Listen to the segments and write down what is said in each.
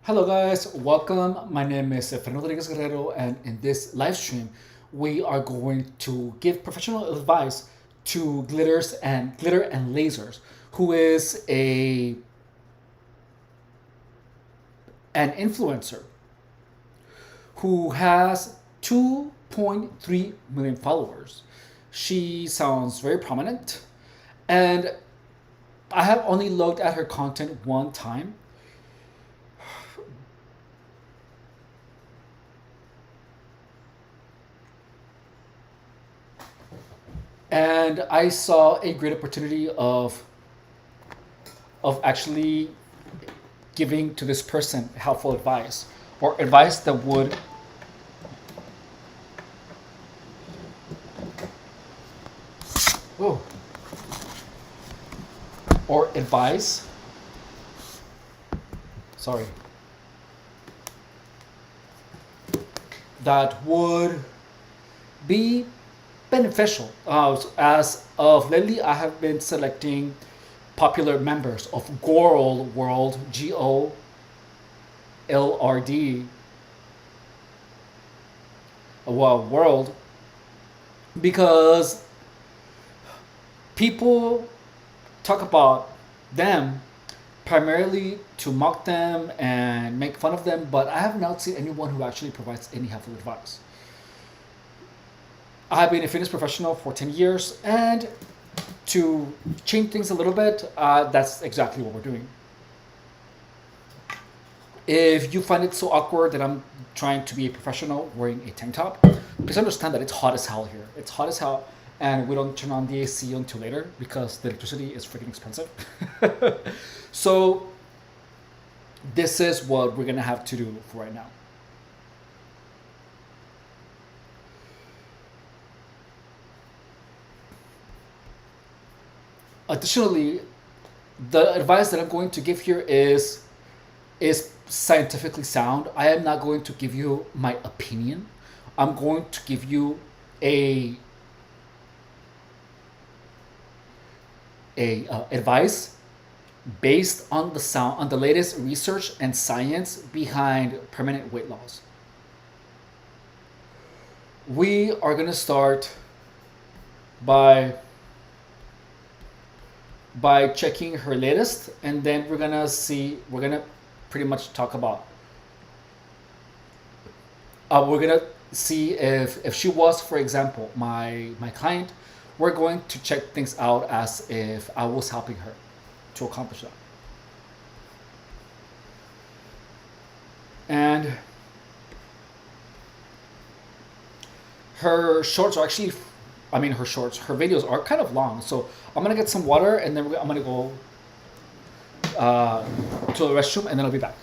Hello guys, welcome. My name is Efren Guerrero, and in this live stream, we are going to give professional advice to Glitter and Lasers, who is a an influencer who has 2.3 million followers. She sounds very prominent, and I have only looked at her content one time. And I saw a great opportunity of actually giving to this person helpful advice or advice that would oh, or advice sorry that would be beneficial. As of lately, I have been selecting popular members of Gorl World, GOLRD, well, World, because people talk about them primarily to mock them and make fun of them, but I have not seen anyone who actually provides any helpful advice. I have been a fitness professional for 10 years, and to change things a little bit, that's exactly what we're doing. If you find it so awkward that I'm trying to be a professional wearing a tank top, please understand that it's hot as hell here. It's hot as hell, and we don't turn on the AC until later because the electricity is freaking expensive. So, this is what we're gonna have to do for right now. Additionally, the advice that I'm going to give here is scientifically sound. I am not going to give you my opinion. I'm going to give you a advice based on the latest research and science behind permanent weight loss. We are gonna start by checking her latest, and then we're gonna pretty much talk about we're gonna see if she was, for example, my client. We're going to check things out as if I was helping her to accomplish that. And her shorts are actually, I mean, her videos are kind of long. So I'm gonna get some water, and then I'm gonna go to the restroom, and then I'll be back.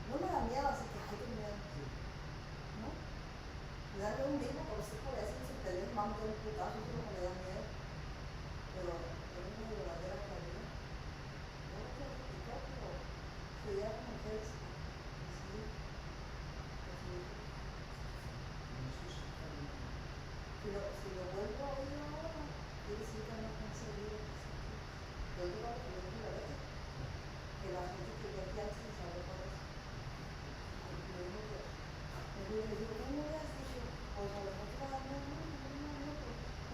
No me da miedo, así que hay que miedo, ¿no? Me da un mismo, pero sí por eso, si te des mando un putazo, eso es lo que me da miedo. Pero es una verdadera claridad. Yo no quiero criticar, pero si ya como que es, sí, si lo vuelvo a oír ahora, quiere decir que no he conseguido. Yo digo que lo digo a veces, que la gente que ya que antes sabe por eso. Me digo, no me has dicho, o a lo mejor no,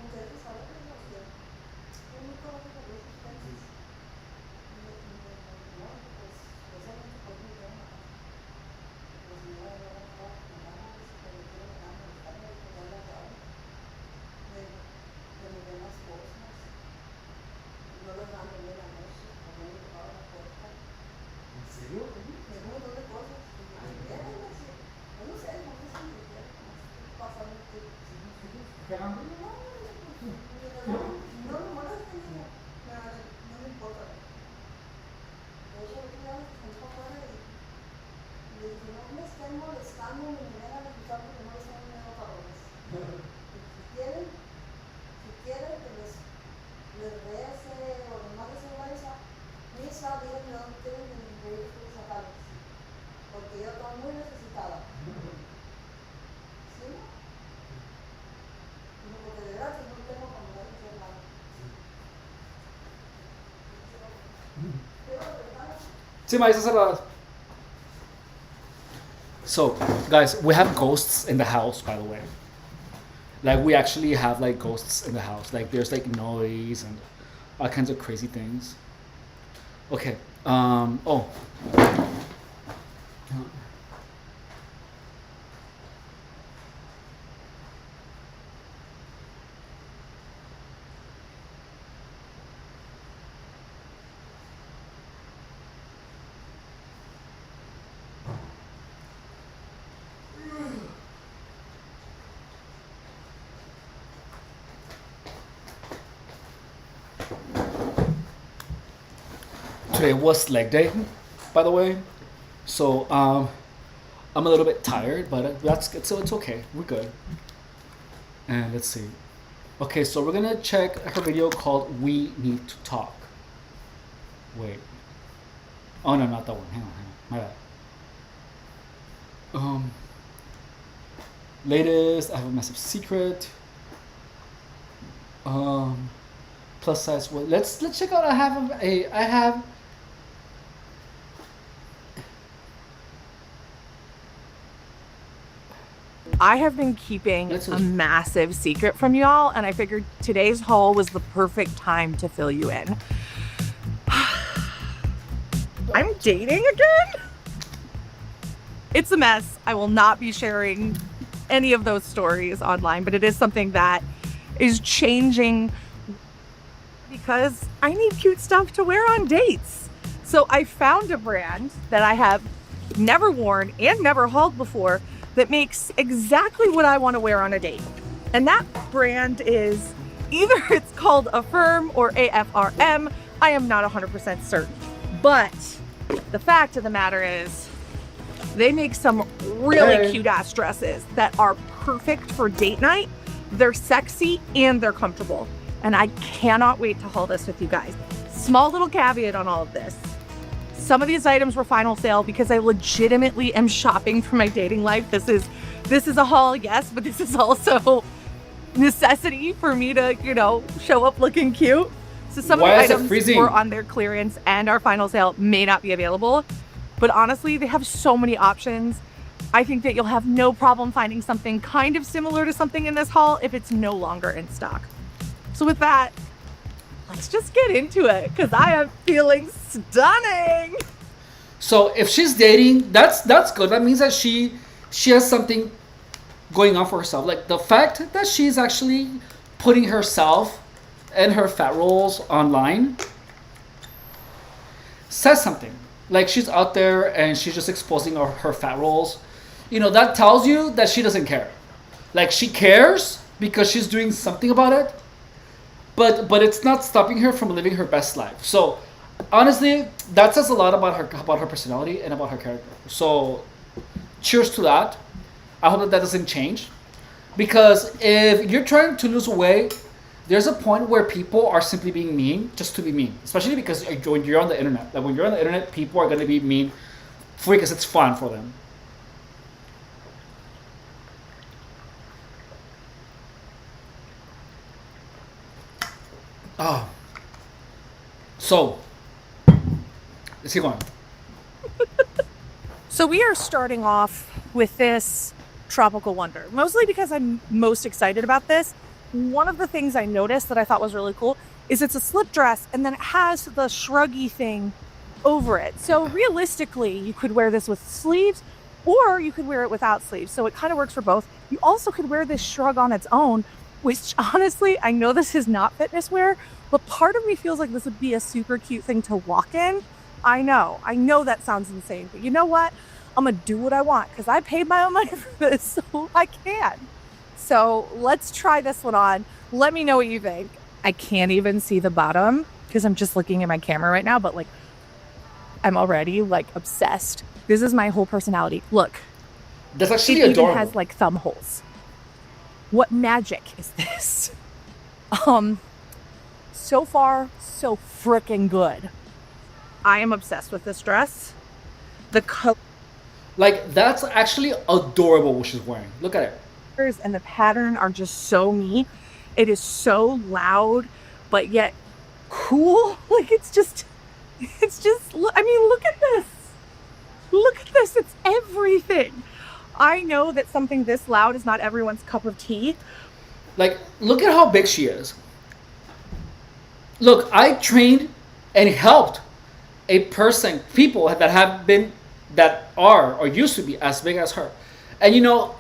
ustedes saben que es lo que es muy correcto por esos países. No, pues, especialmente por mi tema. Pues si no, no va a trabajar, se permitió ganando, están en el poder de la de los demás cosas. No los dan de la noche, como no tocaba la puerta. ¿En serio? Es un montón de cosas. Yo no sé, no sé si me pasa mucho. No me molesta, no me importa. De hecho, el otro día me fui para afuera y le dije, no me estén molestando ni me vengan a escuchar porque no les tengo miedo a cabrones. Si quieren que les rece o les mande seguridad, misa, díganme dónde tienen que incluir sus sacados. Porque yo estoy muy necesitada. ¿Sí? Porque de verdad que no tengo como dar que hacer nada. Sí, ma, esas cerradas. So, guys, we have ghosts in the house, by the way. Like, we actually have, like, ghosts in the house. Like, there's, like, noise and all kinds of crazy things. Okay. Oh. Today was leg day, by the way. So, I'm a little bit tired, but it's okay. We're good. And let's see. Okay, so we're gonna check her video called "We Need to Talk." Wait. Oh no, not that one. Hang on. My bad. Latest. I have a massive secret. Plus size. Well, let's check out. I have. I have been keeping a massive secret from y'all, and I figured today's haul was the perfect time to fill you in. I'm dating again? It's a mess. I will not be sharing any of those stories online, but it is something that is changing because I need cute stuff to wear on dates. So I found a brand that I have never worn and never hauled before that makes exactly what I want to wear on a date. And that brand is either it's called Affirm or AFRM. I am not 100% certain. But the fact of the matter is they make some really cute ass dresses that are perfect for date night. They're sexy and they're comfortable. And I cannot wait to haul this with you guys. Small little caveat on all of this. Some of these items were final sale because I legitimately am shopping for my dating life. This is a haul, yes, but this is also necessity for me to, show up looking cute. So some of the items were on their clearance and our final sale may not be available. But honestly, they have so many options. I think that you'll have no problem finding something kind of similar to something in this haul if it's no longer in stock. So with that, let's just get into it because I am feeling stunning. So if she's dating, that's good. That means that she has something going on for herself. Like the fact that she's actually putting herself and her fat rolls online says something. Like she's out there and she's just exposing her fat rolls. That tells you that she doesn't care. Like she cares because she's doing something about it. but it's not stopping her from living her best life. So honestly, that says a lot about her personality and about her character. So cheers to that. I hope that that doesn't change, because if you're trying to lose weight, there's a point where people are simply being mean just to be mean, especially because when you're on the internet. Like when you're on the internet, people are going to be mean because it's fun for them. Oh. So, let's keep going. So we are starting off with this tropical wonder, mostly because I'm most excited about this. One of the things I noticed that I thought was really cool is it's a slip dress and then it has the shruggy thing over it. So realistically, you could wear this with sleeves or you could wear it without sleeves. So it kind of works for both. You also could wear this shrug on its own, which honestly, I know this is not fitness wear, but part of me feels like this would be a super cute thing to walk in. I know that sounds insane, but you know what? I'm gonna do what I want because I paid my own money for this, so I can. So let's try this one on. Let me know what you think. I can't even see the bottom because I'm just looking at my camera right now, but like I'm already like obsessed. This is my whole personality. Look, That's actually it adorable. even has like thumb holes. What magic is this? So far, so freaking good. I am obsessed with this dress. The colors Like that's actually adorable what she's wearing. Look at it. and the pattern are just so me. It is so loud, but yet cool. Like it's just, I mean, look at this. Look at this. It's everything. I know that something this loud is not everyone's cup of tea. Like look at how big she is. Look, I trained and helped people that are or used to be as big as her. And you know,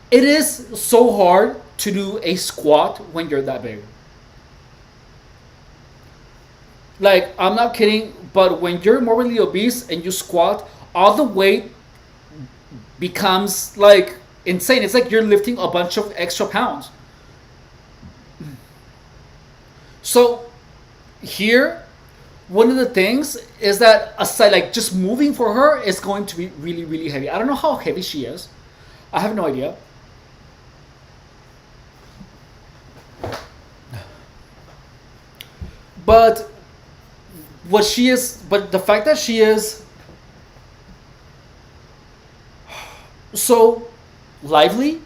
it is so hard to do a squat when you're that big. Like, I'm not kidding, but when you're morbidly obese and you squat, all the weight becomes like insane. It's like you're lifting a bunch of extra pounds. So here, one of the things is that aside, like just moving for her is going to be really, really heavy. I don't know how heavy she is. I have no idea. But the fact that she is so lively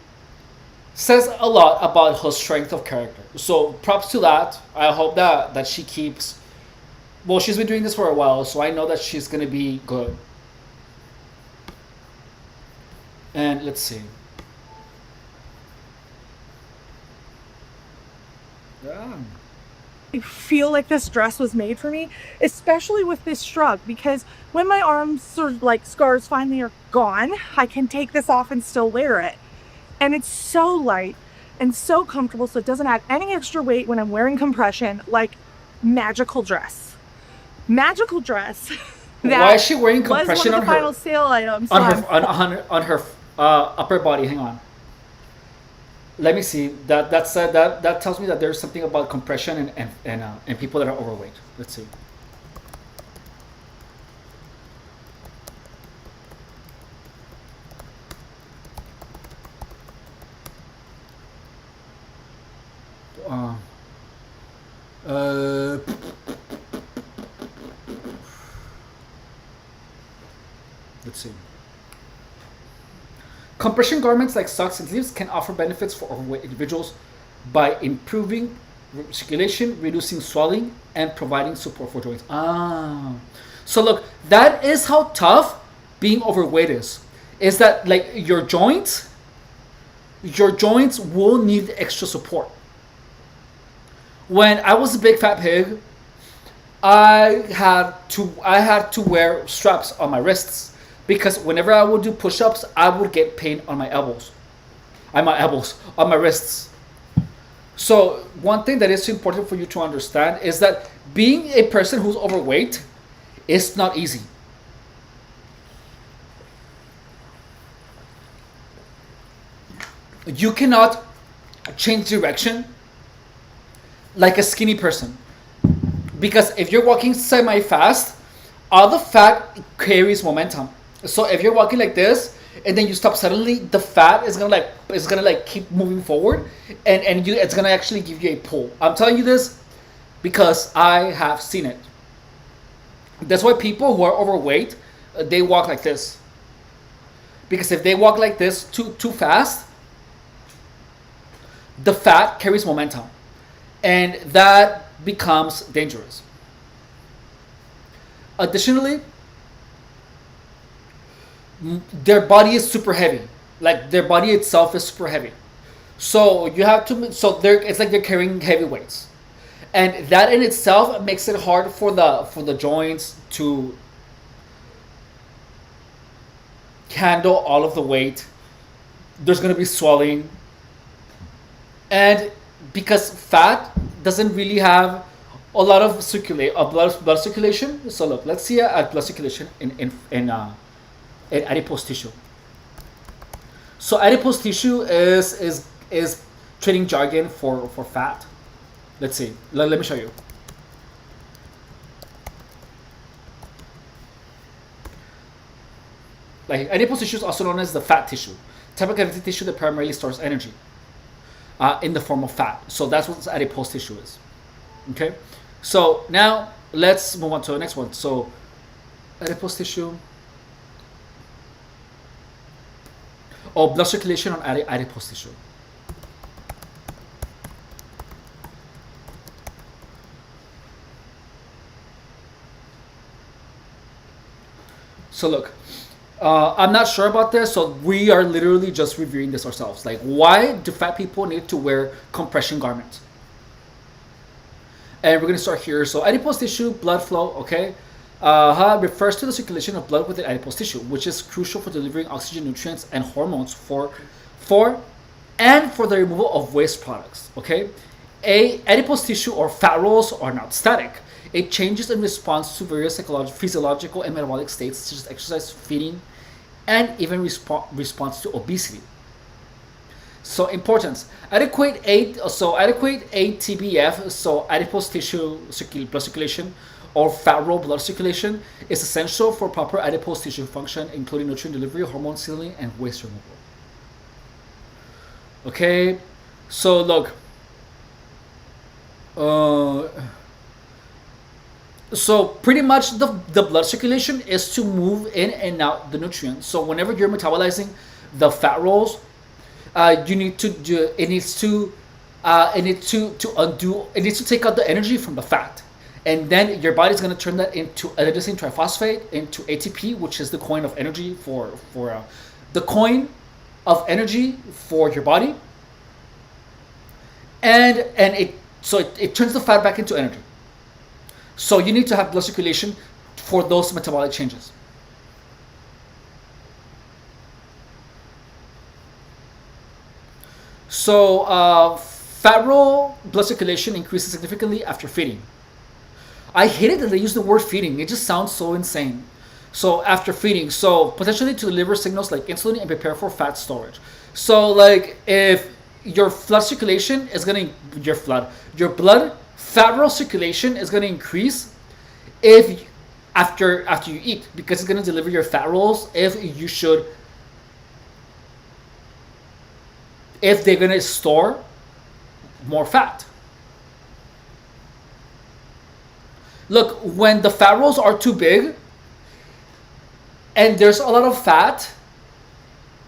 says a lot about her strength of character. So props to that. I hope that she keeps. Well, she's been doing this for a while, so I know that she's gonna be good. And let's see. Yeah. I feel like this dress was made for me, especially with this shrug, because when my arms or like scars finally are gone, I can take this off and still wear it. And it's so light and so comfortable, so it doesn't add any extra weight when I'm wearing compression. Like magical dress. Magical dress. Why is she wearing compression was one of the final sale items. on her upper body? Hang on. Let me see. That tells me that there's something about compression and people that are overweight. Let's see. Let's see. Compression garments like socks and sleeves can offer benefits for overweight individuals by improving circulation, reducing swelling, and providing support for joints. So look, that is how tough being overweight is. Is that like your joints will need extra support. When I was a big fat pig, I had to wear straps on my wrists because whenever I would do push-ups, I would get pain on my elbows. On my wrists. So one thing that is important for you to understand is that being a person who's overweight is not easy. you cannot change direction like a skinny person, because if you're walking semi-fast, all the fat carries momentum. So if you're walking like this and then you stop suddenly, the fat is gonna like keep moving forward, and it's gonna actually give you a pull. I'm telling you this because I have seen it. That's why people who are overweight, they walk like this. Because if they walk like this too fast, the fat carries momentum, and that becomes dangerous. Additionally, their body is super heavy. Like their body itself is super heavy. So you have to. So it's like they're carrying heavy weights, and that in itself makes it hard for the joints to handle all of the weight. There's gonna be swelling, and because fat doesn't really have a lot of blood circulation. So look, let's see at blood circulation in adipose tissue. So adipose tissue is trading jargon for fat. Let's see. Let me show you. Like adipose tissue is also known as the fat tissue, type of connective tissue that primarily stores energy in the form of fat. So that's what adipose tissue is. Okay. So now let's move on to the next one. So adipose tissue. Oh, blood circulation on adipose tissue. So look, I'm not sure about this, so we are literally just reviewing this ourselves. Like, why do fat people need to wear compression garments? And we're going to start here. So adipose tissue, blood flow, okay, refers to the circulation of blood within adipose tissue, which is crucial for delivering oxygen, nutrients, and hormones for the removal of waste products, okay? Adipose tissue or fat rolls are not static. It changes in response to various physiological and metabolic states such as exercise, feeding, and even response to obesity. So importance: adequate ATBF, so adipose tissue blood circulation, or fat roll blood circulation, is essential for proper adipose tissue function, including nutrient delivery, hormone signaling, and waste removal. Okay, so look. So pretty much the blood circulation is to move in and out the nutrients. So whenever you're metabolizing the fat rolls, you need to do it needs to take out the energy from the fat, and then your body's going to turn that into adenosine triphosphate, into ATP, which is the coin of energy for your body, and it turns the fat back into energy. So you need to have blood circulation for those metabolic changes. So fat roll blood circulation increases significantly after feeding. I hate it that they use the word feeding. It just sounds so insane. So after feeding, so potentially to deliver signals like insulin and prepare for fat storage. So like if your blood circulation is gonna your blood fat roll circulation is gonna increase after you eat, because it's gonna deliver your fat rolls if they're gonna store more fat. Look, when the fat rolls are too big and there's a lot of fat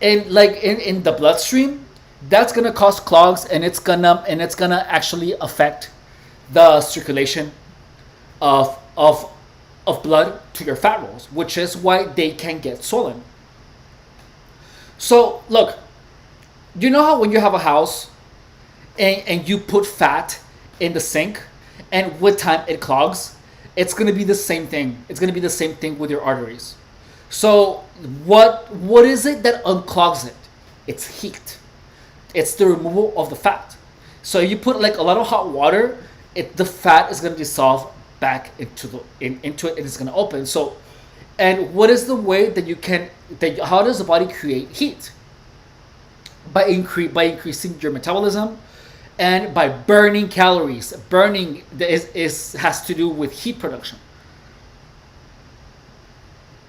in the bloodstream, that's gonna cause clogs, and it's gonna actually affect the circulation of blood to your fat rolls, which is why they can get swollen. So look, you know how when you have a house and you put fat in the sink, and with time it clogs? It's going to be the same thing. It's going to be the same thing with your arteries. So what is it that unclogs it? It's heat. It's the removal of the fat. So you put like a lot of hot water, the fat is going to dissolve back into it, and it's going to open. So, and what is the way that how does the body create heat? by increasing your metabolism and by burning calories. Burning has to do with heat production.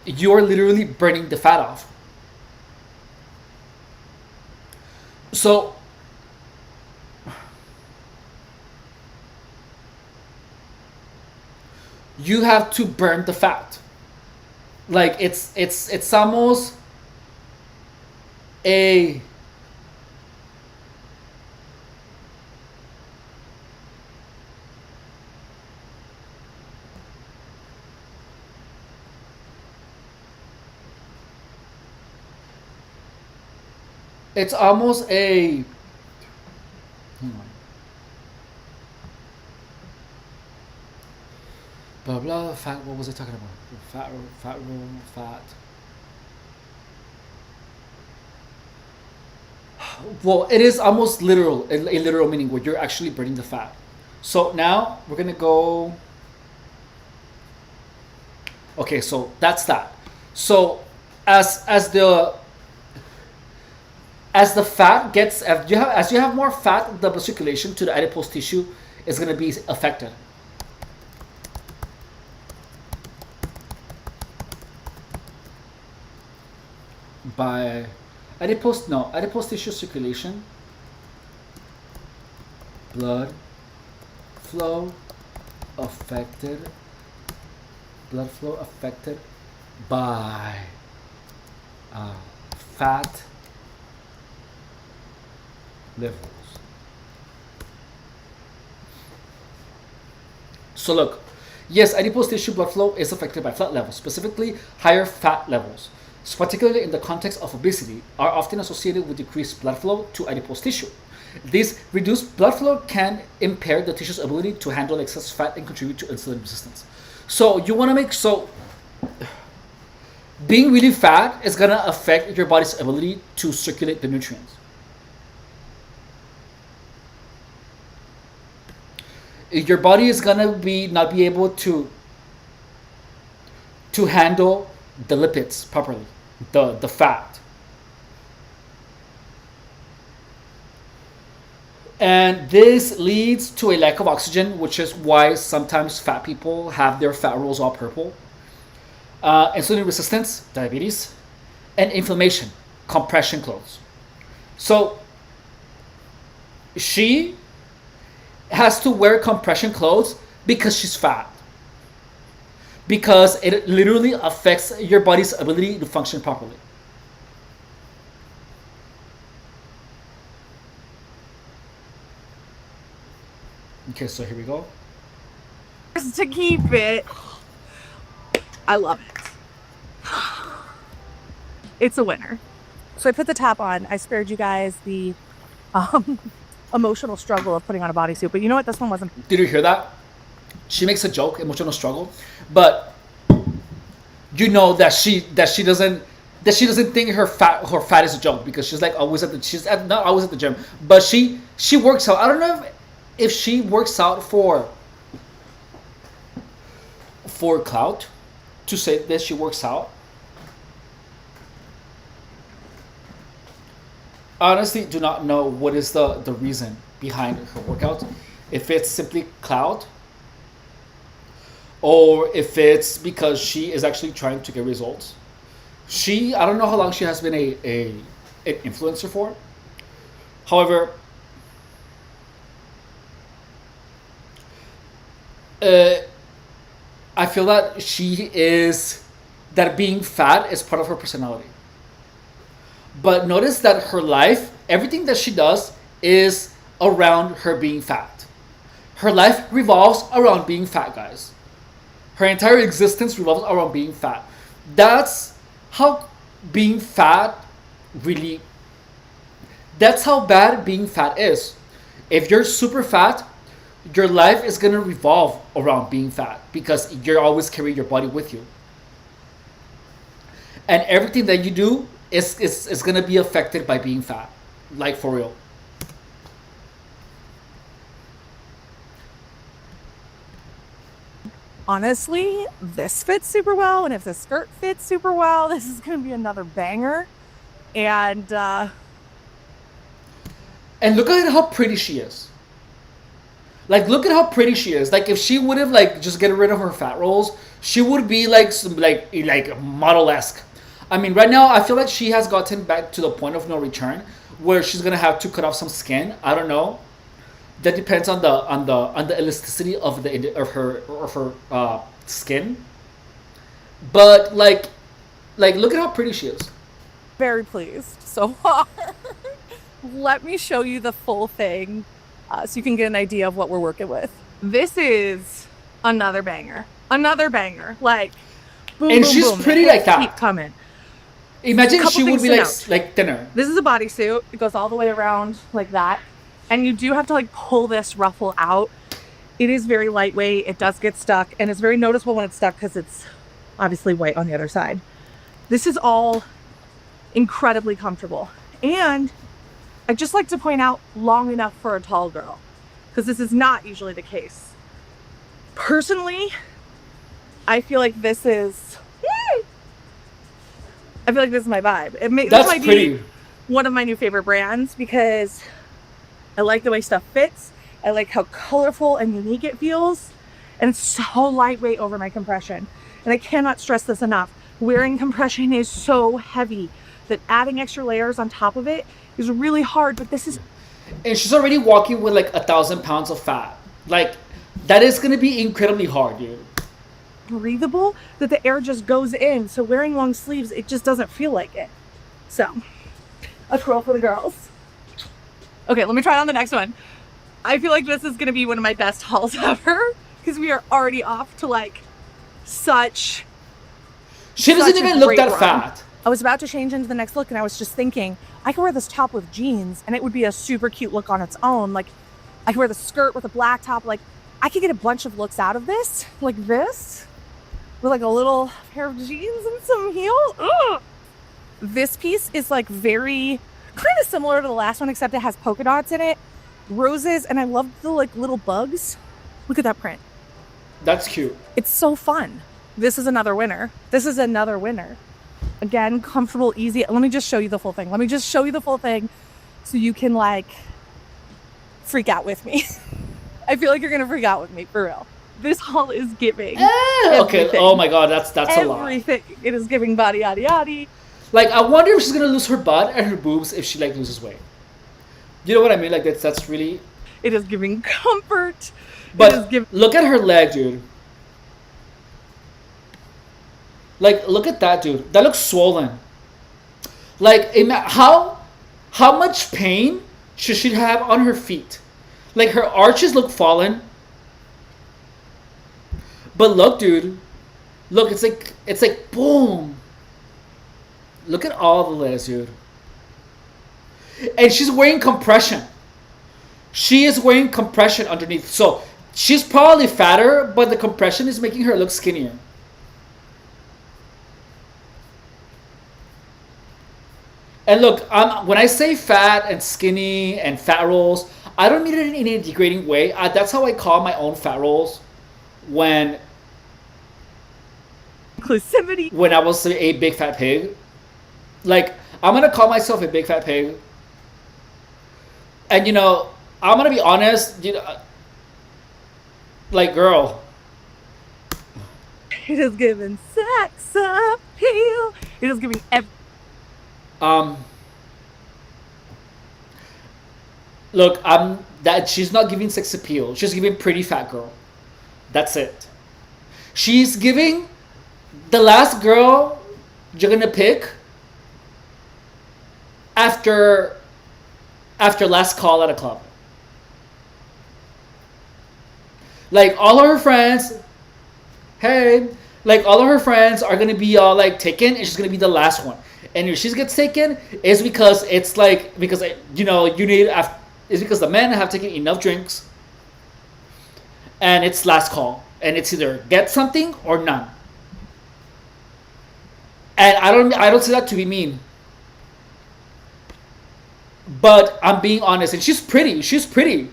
You're literally burning the fat off. So you have to burn the fat. Like it's almost a it's almost a hang on. Blah blah fat. What was I talking about? Fat room, fat. Well, it is almost literal, a literal meaning where you're actually burning the fat. So now we're gonna go. Okay, so that's that. So as the fat gets, as you have more fat, the blood circulation to the adipose tissue is gonna be affected. By adipose tissue circulation, blood flow affected by fat levels. So look, yes, adipose tissue blood flow is affected by fat levels, specifically higher fat levels, particularly in the context of obesity, are often associated with decreased blood flow to adipose tissue. This reduced blood flow can impair the tissue's ability to handle excess fat and contribute to insulin resistance. So you want to make being really fat is gonna affect your body's ability to circulate the nutrients. Your body is gonna not be able to handle the lipids properly, the fat. And this leads to a lack of oxygen, which is why sometimes fat people have their fat rolls all purple. Insulin resistance, diabetes, and inflammation, compression clothes. So she has to wear compression clothes because she's fat. Because it literally affects your body's ability to function properly. Okay, so here we go. To keep it. I love it. It's a winner. So I put the top on. I spared you guys the emotional struggle of putting on a bodysuit, but you know what? This one wasn't. Did you hear that? She makes a joke, emotional struggle, but you know that she doesn't think her fat is a joke, because she's like always not always at the gym, but she works out. I don't know if she works out for clout, to say that she works out. I honestly do not know what is the reason behind her workout. If it's simply clout, or if it's because she is actually trying to get results. I don't know how long she has been an influencer for. However, I feel that that being fat is part of her personality. But notice that her life, everything that she does is around her being fat. Her life revolves around being fat, guys. Her entire existence revolves around being fat. That's how being fat really, that's how bad being fat is. If you're super fat, your life is going to revolve around being fat, because you're always carrying your body with you. And everything that you do is going to be affected by being fat. Like, for real. Honestly, this fits super well, and if the skirt fits super well, this is going to be another banger. And And look at how pretty she is. Like, look at how pretty she is. Like, if she would have like just get rid of her fat rolls, she would be like some like model-esque. I mean, right now I feel like she has gotten back to the point of no return, where she's gonna have to cut off some skin. I don't know. That depends on the elasticity of her skin. But like look at how pretty she is. Very pleased so far. Let me show you the full thing so you can get an idea of what we're working with. This is another banger. Another banger. Like, boom, And boom, she's boom. pretty The like hits that. keep coming. Imagine Couple she would things be to like note. like thinner. This is a bodysuit. It goes all the way around like that. And you do have to like pull this ruffle out. It is very lightweight. It does get stuck. And it's very noticeable when it's stuck because it's obviously white on the other side. This is all incredibly comfortable. And I just like to point out, long enough for a tall girl, because this is not usually the case. Personally, I feel like this is my vibe. This That's might pretty. be one of my new favorite brands because I like the way stuff fits. I like how colorful and unique it feels. And it's so lightweight over my compression. And I cannot stress this enough. Wearing compression is so heavy that adding extra layers on top of it is really hard, but this is And she's already walking with like 1,000 pounds of fat. Like, that is gonna be incredibly hard, dude. breathable that the air just goes in. So wearing long sleeves, it just doesn't feel like it. So, a twirl for the girls. Okay, let me try on the next one. I feel like this is gonna be one of my best hauls ever because we are already off to like such. She doesn't Such a even look great that run. fat. I was about to change into the next look and I was just thinking, I could wear this top with jeans and it would be a super cute look on its own. Like, I could wear the skirt with a black top. Like, I could get a bunch of looks out of this, like this, with like a little pair of jeans and some heels. Ugh. This piece is like very kind of similar to the last one, except it has polka dots in it, roses, and I love the like little bugs. Look at that print. That's cute. It's so fun. This is another winner. This is another winner. Again, comfortable, easy. Let me just show you the full thing. Let me just show you the full thing so you can like freak out with me. I feel like you're gonna freak out with me, for real. This haul is giving. Okay. everything. Oh my god, that's a lot. Everything. It is giving body yada yada. Like, I wonder if she's gonna lose her butt and her boobs if she like loses weight. You know what I mean? Like, that's really. It is giving comfort. It is But giving. look at her leg, dude. Like, look at that, dude. That looks swollen. Like, how much pain should she have on her feet? Like, her arches look fallen. But look, dude. Look, it's like boom. Look at all the legs, dude. And she's wearing compression. She is wearing compression underneath. So she's probably fatter, but the compression is making her look skinnier. And look, when I say fat and skinny and fat rolls, I don't mean it in a degrading way. That's how I call my own fat rolls when Inclusivity. I was a big fat pig. Like, I'm gonna call myself a big fat pig. And I'm gonna be honest, like, girl. It is giving sex appeal. It is giving Look, she's not giving sex appeal. She's giving pretty fat girl. That's it. She's giving the last girl you're gonna pick after last call at a club. Like, all of her friends, all of her friends are gonna be all like taken, and she's gonna be the last one. And if she gets taken, it's because it's like because it's because the men have taken enough drinks, and it's last call, and it's either get something or none. And I don't say that to be mean, but I'm being honest. And she's pretty.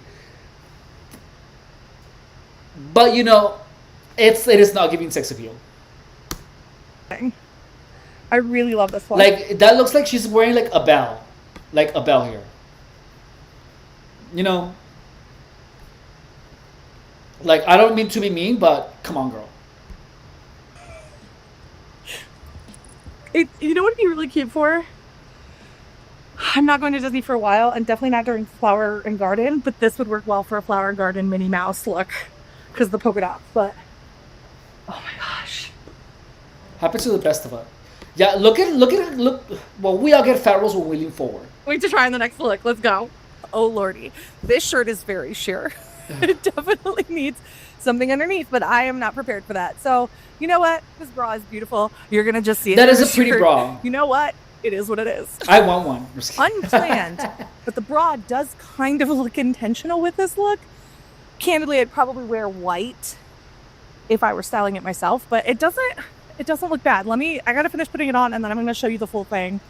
But it is not giving sex appeal. I really love this one. Like, that looks like she's wearing like a bell here. you know, like I don't mean to be mean, but come on, girl. You know what would be really cute for? I'm not going to Disney for a while, and definitely not during Flower and Garden, but this would work well for a Flower and Garden Minnie Mouse look because of the polka dots. But oh my gosh, Happens to the best of us. Yeah, look. Well, we all get fat rolls when we lean forward. wait to try on the next look. Let's go. Oh lordy, this shirt is very sheer. It definitely needs something underneath, but I am not prepared for that. So you know what? This bra is beautiful. You're gonna just see it. That is a pretty bra. You know what? It is what it is. I want one. Unplanned, but the bra does kind of look intentional with this look. Candidly, I'd probably wear white if I were styling it myself, but it doesn't look bad. I gotta finish putting it on, and then I'm gonna show you the full thing,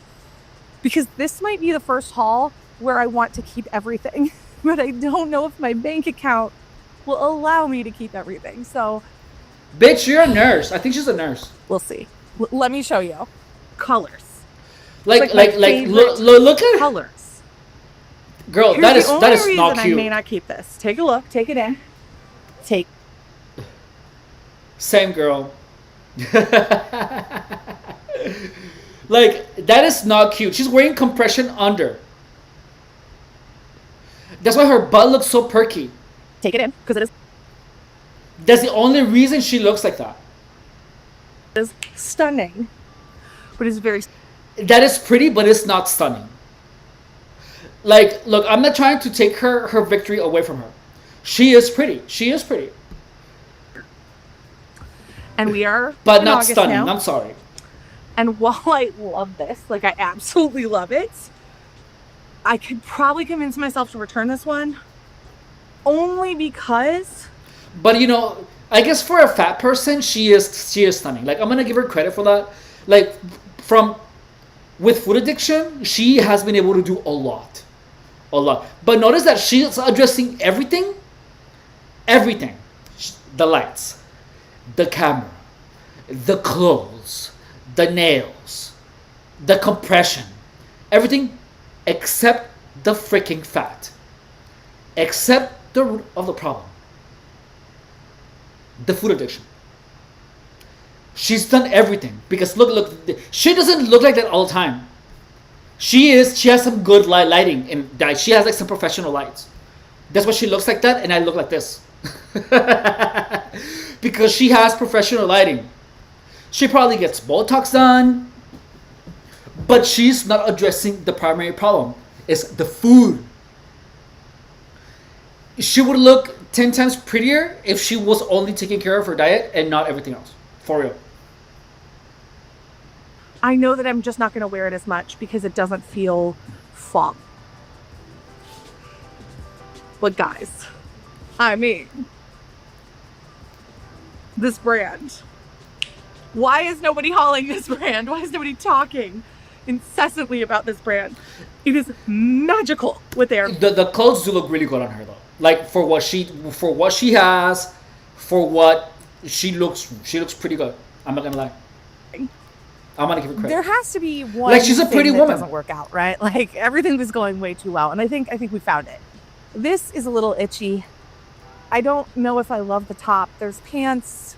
because this might be the first haul where I want to keep everything, but I don't know if my bank account will allow me to keep everything. So Bitch, you're a nurse. I think she's a nurse. we'll see. Let me show you. Colors. Like my look at colors. girl. Here's that is the only not reason cute. I may not keep this. Take a look. Take it in. Take. Same girl. Like that is not cute. She's wearing compression under. That's why her butt looks so perky. Take it in, because it That's the only reason she looks like that. is stunning, but it's very. That is pretty, but it's not stunning. Like, look, I'm not trying to take her victory away from her. She is pretty. She is pretty. And we are, But in not August stunning. now. I'm sorry. And while I love this, like I absolutely love it, I could probably convince myself to return this one, only because. But you know, I guess for a fat person, she is stunning. Like, I'm gonna give her credit for that. Like, with food addiction, she has been able to do a lot. But notice that she's addressing everything. The lights, the camera, the clothes, the nails, the compression, everything except the freaking fat. Except the root of the problem. The food addiction. She's done everything, because look, she doesn't look like that all the time. She has some good lighting, and she has like some professional lights. That's why she looks like that, and I look like this. Because she has professional lighting. She probably gets Botox done, but she's not addressing the primary problem. It's the food. She would look 10 times prettier if she was only taking care of her diet and not everything else. For real. I know that I'm just not going to wear it as much because it doesn't feel fall. But guys, I mean, this brand. Why is nobody hauling this brand? Why is nobody talking incessantly about this brand? It is magical with their. The clothes do look really good on her though. Like for what she has, for what she looks pretty good. I'm not gonna lie. I'm gonna give her credit. There has to be one. Like, she's a pretty thing that woman. Doesn't work out, right? Like everything was going way too well, and I think we found it. This is a little itchy. I don't know if I love the top. There's pants.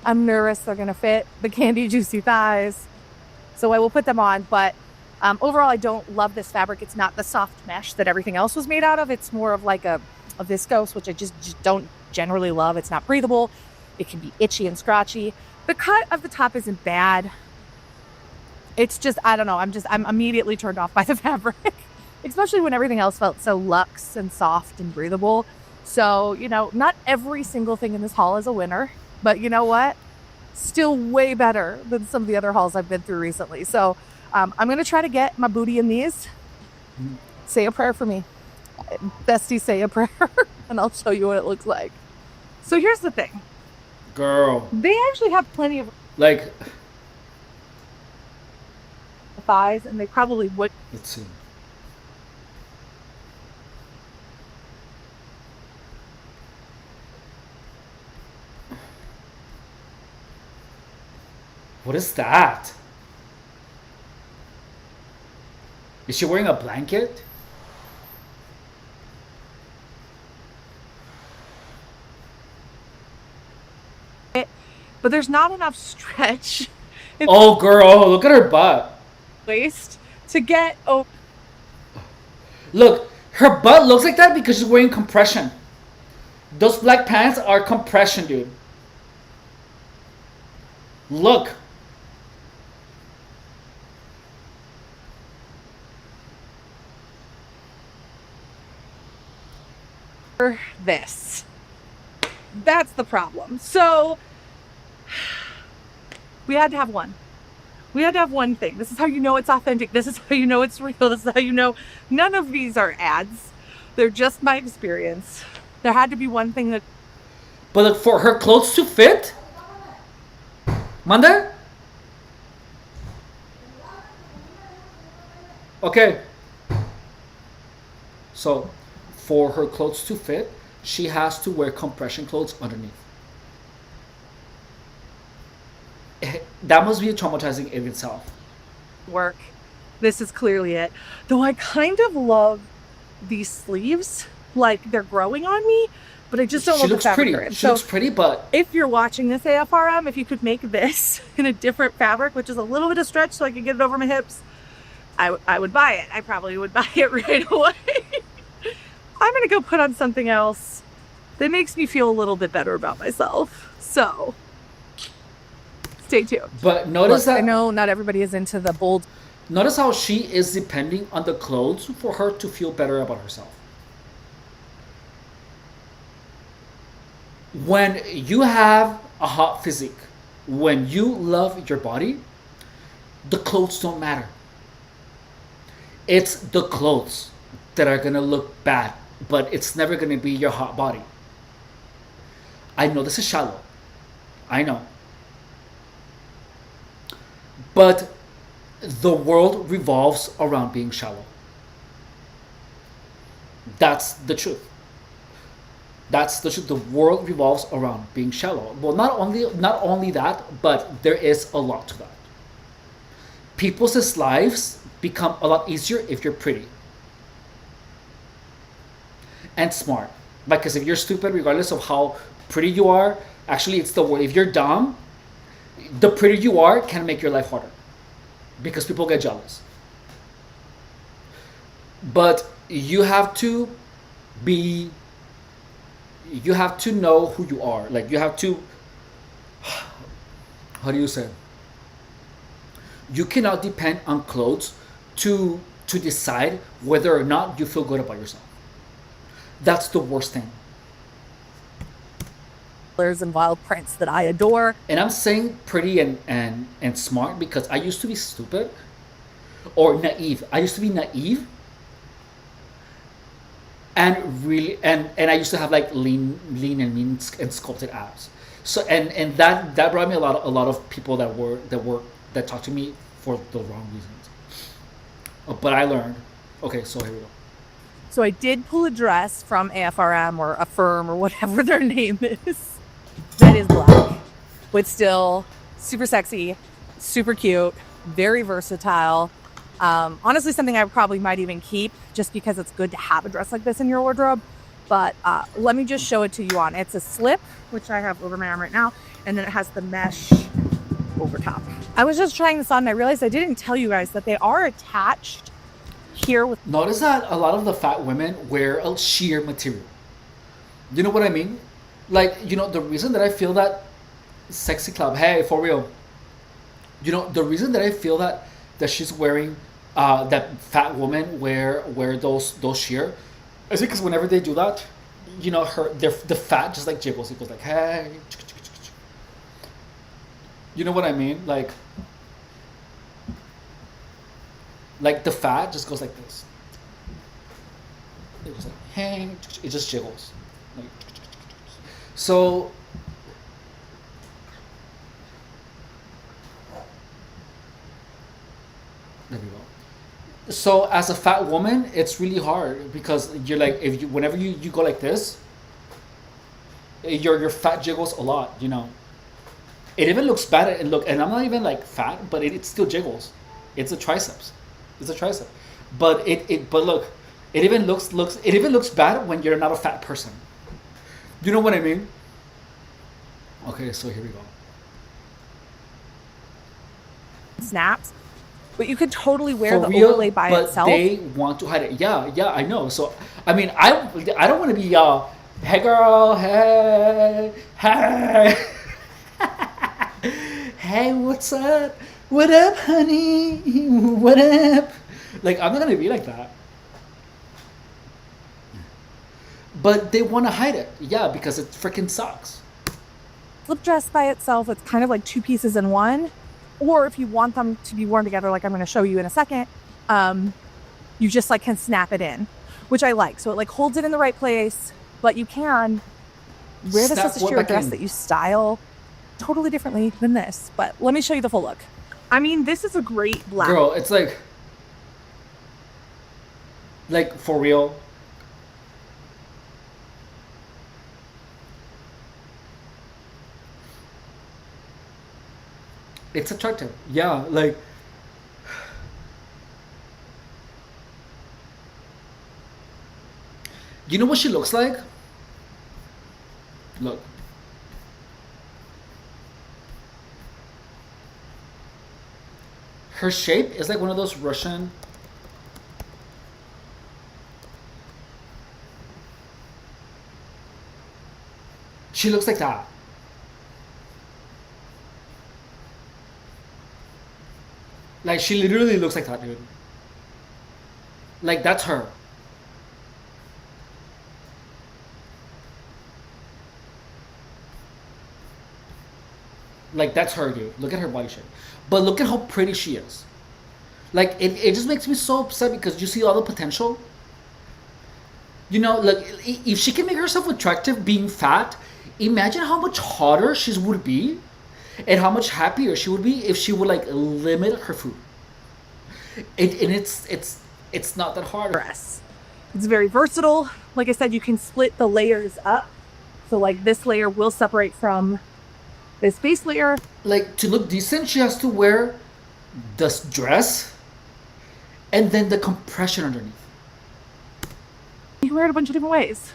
I'm nervous they're gonna fit the candy juicy thighs, so I will put them on. But overall, I don't love this fabric. It's not the soft mesh that everything else was made out of. It's more of like a viscose, which I just don't generally love. It's not breathable. It can be itchy and scratchy. The cut of the top isn't bad. It's just, I don't know. I'm immediately turned off by the fabric, especially when everything else felt so luxe and soft and breathable. So, you know, not every single thing in this haul is a winner, but you know what? Still way better than some of the other hauls I've been through recently. So I'm going to try to get my booty in these. Say a prayer for me. Bestie, say a prayer, and I'll show you what it looks like. So here's the thing. Girl. They actually have plenty of Like, thighs, and they probably would. let's see. What is that? Is she wearing a blanket? but there's not enough stretch in Oh, girl, look at her butt. the waist to get over. Look, her butt looks like that because she's wearing compression. Those black pants are compression, dude. Look. This. That's the problem. So we had to have one. We had to have one thing. This is how you know it's authentic. This is how you know it's real. This is how you know none of these are ads. They're just my experience. There had to be one thing that. But look, for her clothes to fit, Manda? Okay. So, for her clothes to fit, she has to wear compression clothes underneath. That must be traumatizing in itself. Work. This is clearly it. Though I kind of love these sleeves. Like they're growing on me, but I just don't She love the looks fabric pretty. they're in. She So looks pretty, but if you're watching this AFRM, if you could make this in a different fabric, which is a little bit of stretch so I could get it over my hips, I would buy it. I probably would buy it right away. I'm going to go put on something else that makes me feel a little bit better about myself. So stay tuned. but notice Look, that I know not everybody is into the bold. notice how she is depending on the clothes for her to feel better about herself. When you have a hot physique, when you love your body, the clothes don't matter. It's the clothes that are gonna look bad, but it's never gonna be your hot body. I know this is shallow. I know. But the world revolves around being shallow. That's the truth. That's the truth. The world revolves around being shallow. Well, not only that, but there is a lot to that. People's lives become a lot easier if you're pretty and smart. Because if you're stupid, regardless of how pretty you are, actually it's the word. If you're dumb, the prettier you are can make your life harder because people get jealous. But you have to know who you are. Like you have to, how do you say? You cannot depend on clothes to decide whether or not you feel good about yourself. That's the worst thing. Colors and wild prints that I adore. And I'm saying pretty and smart because I used to be stupid or naive. I used to be naive and really and I used to have like lean and mean and sculpted abs. So and that brought me a lot of people that talked to me for the wrong reasons. But I learned. Okay, so here we go. So I did pull a dress from AFRM or Affirm or whatever their name is. That is black, but still super sexy, super cute, very versatile. Honestly, something I probably might even keep just because it's good to have a dress like this in your wardrobe. But let me just show it to you on. It's a slip, which I have over my arm right now, and then it has the mesh over top. I was just trying this on and I realized I didn't tell you guys that they are attached here with. Notice that a lot of the fat women wear a sheer material. You know what I mean? Like, you know, the reason that I feel that Sexy Club, hey, for real. You know, the reason that I feel that she's wearing that fat woman wear those sheer is because whenever they do that, you know, the fat just like jiggles. It goes like, hey. You know what I mean? Like the fat just goes like this. It goes like, hey. It just jiggles. Like, so there we go. So as a fat woman, it's really hard because you're like whenever you go like this, your fat jiggles a lot. You know, it even looks bad and and I'm not even like fat, but it still jiggles. It's a triceps. It's a tricep, but but look, it even looks bad when you're not a fat person. You know what I mean? Okay, so here we go. snaps. But you could totally wear For the real, overlay by but itself. they want to hide it. Yeah, I know. So I mean, I don't want to be hey girl, hey, hey, hey, what's up? What up, honey? What up? Like, I'm not gonna be like that. But they want to hide it. Yeah, because it freaking sucks. Slip dress by itself, it's kind of like two pieces in one. Or if you want them to be worn together, like I'm going to show you in a second, you just like can snap it in, which I like. So it like holds it in the right place, but you can wear this as a sheer dress that you style totally differently than this. But let me show you the full look. I mean, this is a great black. Girl, it's like for real. It's attractive. Yeah, like you know what she looks like? Look. Her shape is like one of those Russian. She looks like that. Like, she literally looks like that, dude. Like, that's her. Like, that's her, dude. Look at her body shape. But look at how pretty she is. Like, it just makes me so upset because you see all the potential. You know, like, if she can make herself attractive being fat, imagine how much hotter she would be and how much happier she would be if she would, like, limit her food. And it's not that hard. Dress. It's very versatile. Like I said, you can split the layers up. So like this layer will separate from this base layer. Like, to look decent, she has to wear this dress and then the compression underneath. You can wear it a bunch of different ways.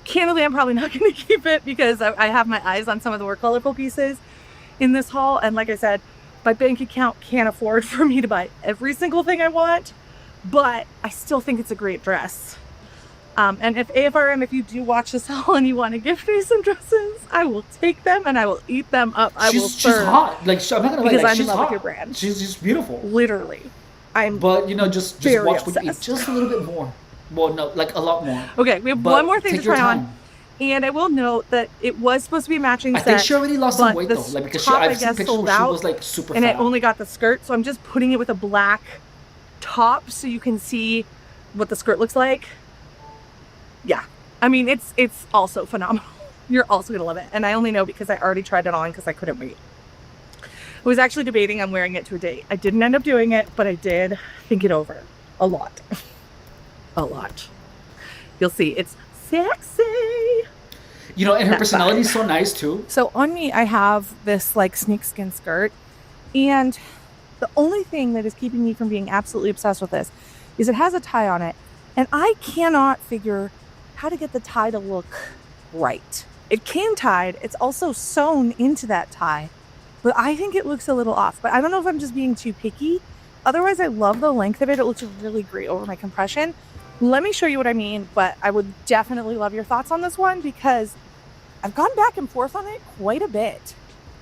Candidly, I'm probably not going to keep it because I have my eyes on some of the more colorful pieces in this haul. And like I said, my bank account can't afford for me to buy every single thing I want, but I still think it's a great dress. And if AFRM, if you do watch this haul and you want to gift me some dresses, I will take them and I will eat them up. She's hot. Like, I'm not gonna lie. Because Like, I'm she's in love hot. with your brand. She's just beautiful. Literally. But you know, just very watch what you eat. obsessed. Just a little bit more. Well, no, like a lot more. Okay, we have But one more thing to take your try on. time. And I will note that it was supposed to be a matching I set. think she already lost some but weight the though. Like, because top, I I've seen guess, pictures sold where she out, was like super and fat. I only got the skirt, so I'm just putting it with a black top so you can see what the skirt looks like. Yeah, I mean, it's also phenomenal. You're also gonna love it, and I only know because I already tried it on because I couldn't wait. I was actually debating on wearing it to a date. I didn't end up doing it, but I did think it over a lot. A lot. You'll see, it's sexy. You know, and her That personality vibe. is so nice too. So on me, I have this like snakeskin skirt, and the only thing that is keeping me from being absolutely obsessed with this is it has a tie on it, and I cannot figure how to get the tie to look right. It came tied. It's also sewn into that tie, but I think it looks a little off. But I don't know if I'm just being too picky. Otherwise, I love the length of it. It looks really great over my compression. Let me show you what I mean, but I would definitely love your thoughts on this one because I've gone back and forth on it quite a bit.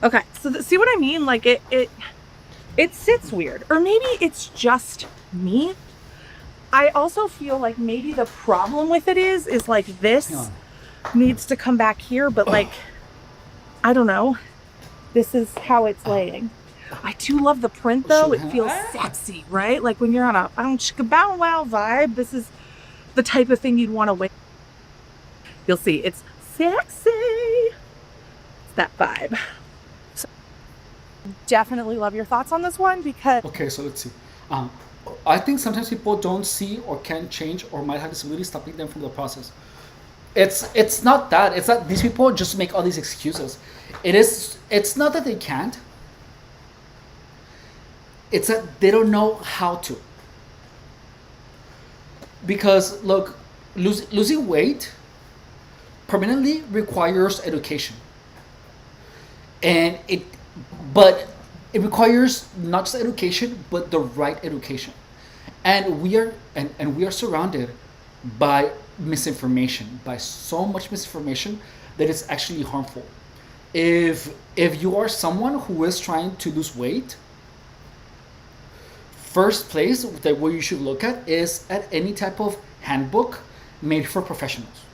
Okay, so see what I mean? Like it sits weird, or maybe it's just me. I also feel like maybe the problem with it is like this needs to come back here, but like, I don't know. This is how it's laying. I do love the print though. It feels sexy, right? Like when you're on a chicka bow wow vibe, this is the type of thing you'd want to wear. You'll see, it's sexy. It's that vibe. So definitely love your thoughts on this one because Okay, so let's see. I think sometimes people don't see or can't change or might have disabilities stopping them from the process. It's not that. It's that these people just make all these excuses. It's not that they can't. It's that they don't know how to. Because look, losing weight permanently requires education. But It requires not just education, but the right education. And we are surrounded by misinformation, by so much misinformation that it's actually harmful. If you are someone who is trying to lose weight, first place that where you should look at is at any type of handbook made for professionals.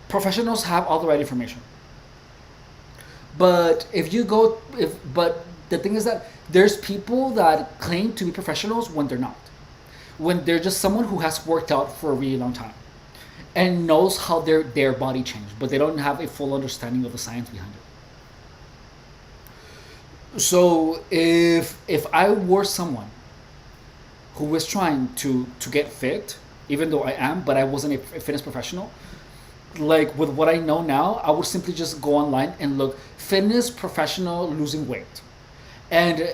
Professionals have all the right information. But if you go, if but the thing is that there's people that claim to be professionals when they're not, when they're just someone who has worked out for a really long time and knows how their body changed, but they don't have a full understanding of the science behind it. So if I were someone who was trying to get fit, even though I am, but I wasn't a fitness professional, like with what I know now, I would simply just go online and look fitness professional losing weight, and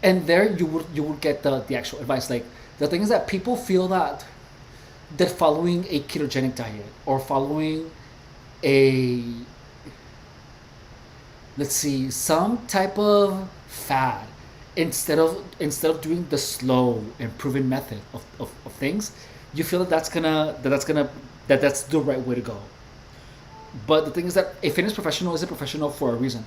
there you would get the actual advice. Like the thing is that people feel that following a ketogenic diet or following a, let's see, some type of fad, instead of doing the slow and proven method of things, you feel that's the right way to go. But the thing is that a fitness professional is a professional for a reason,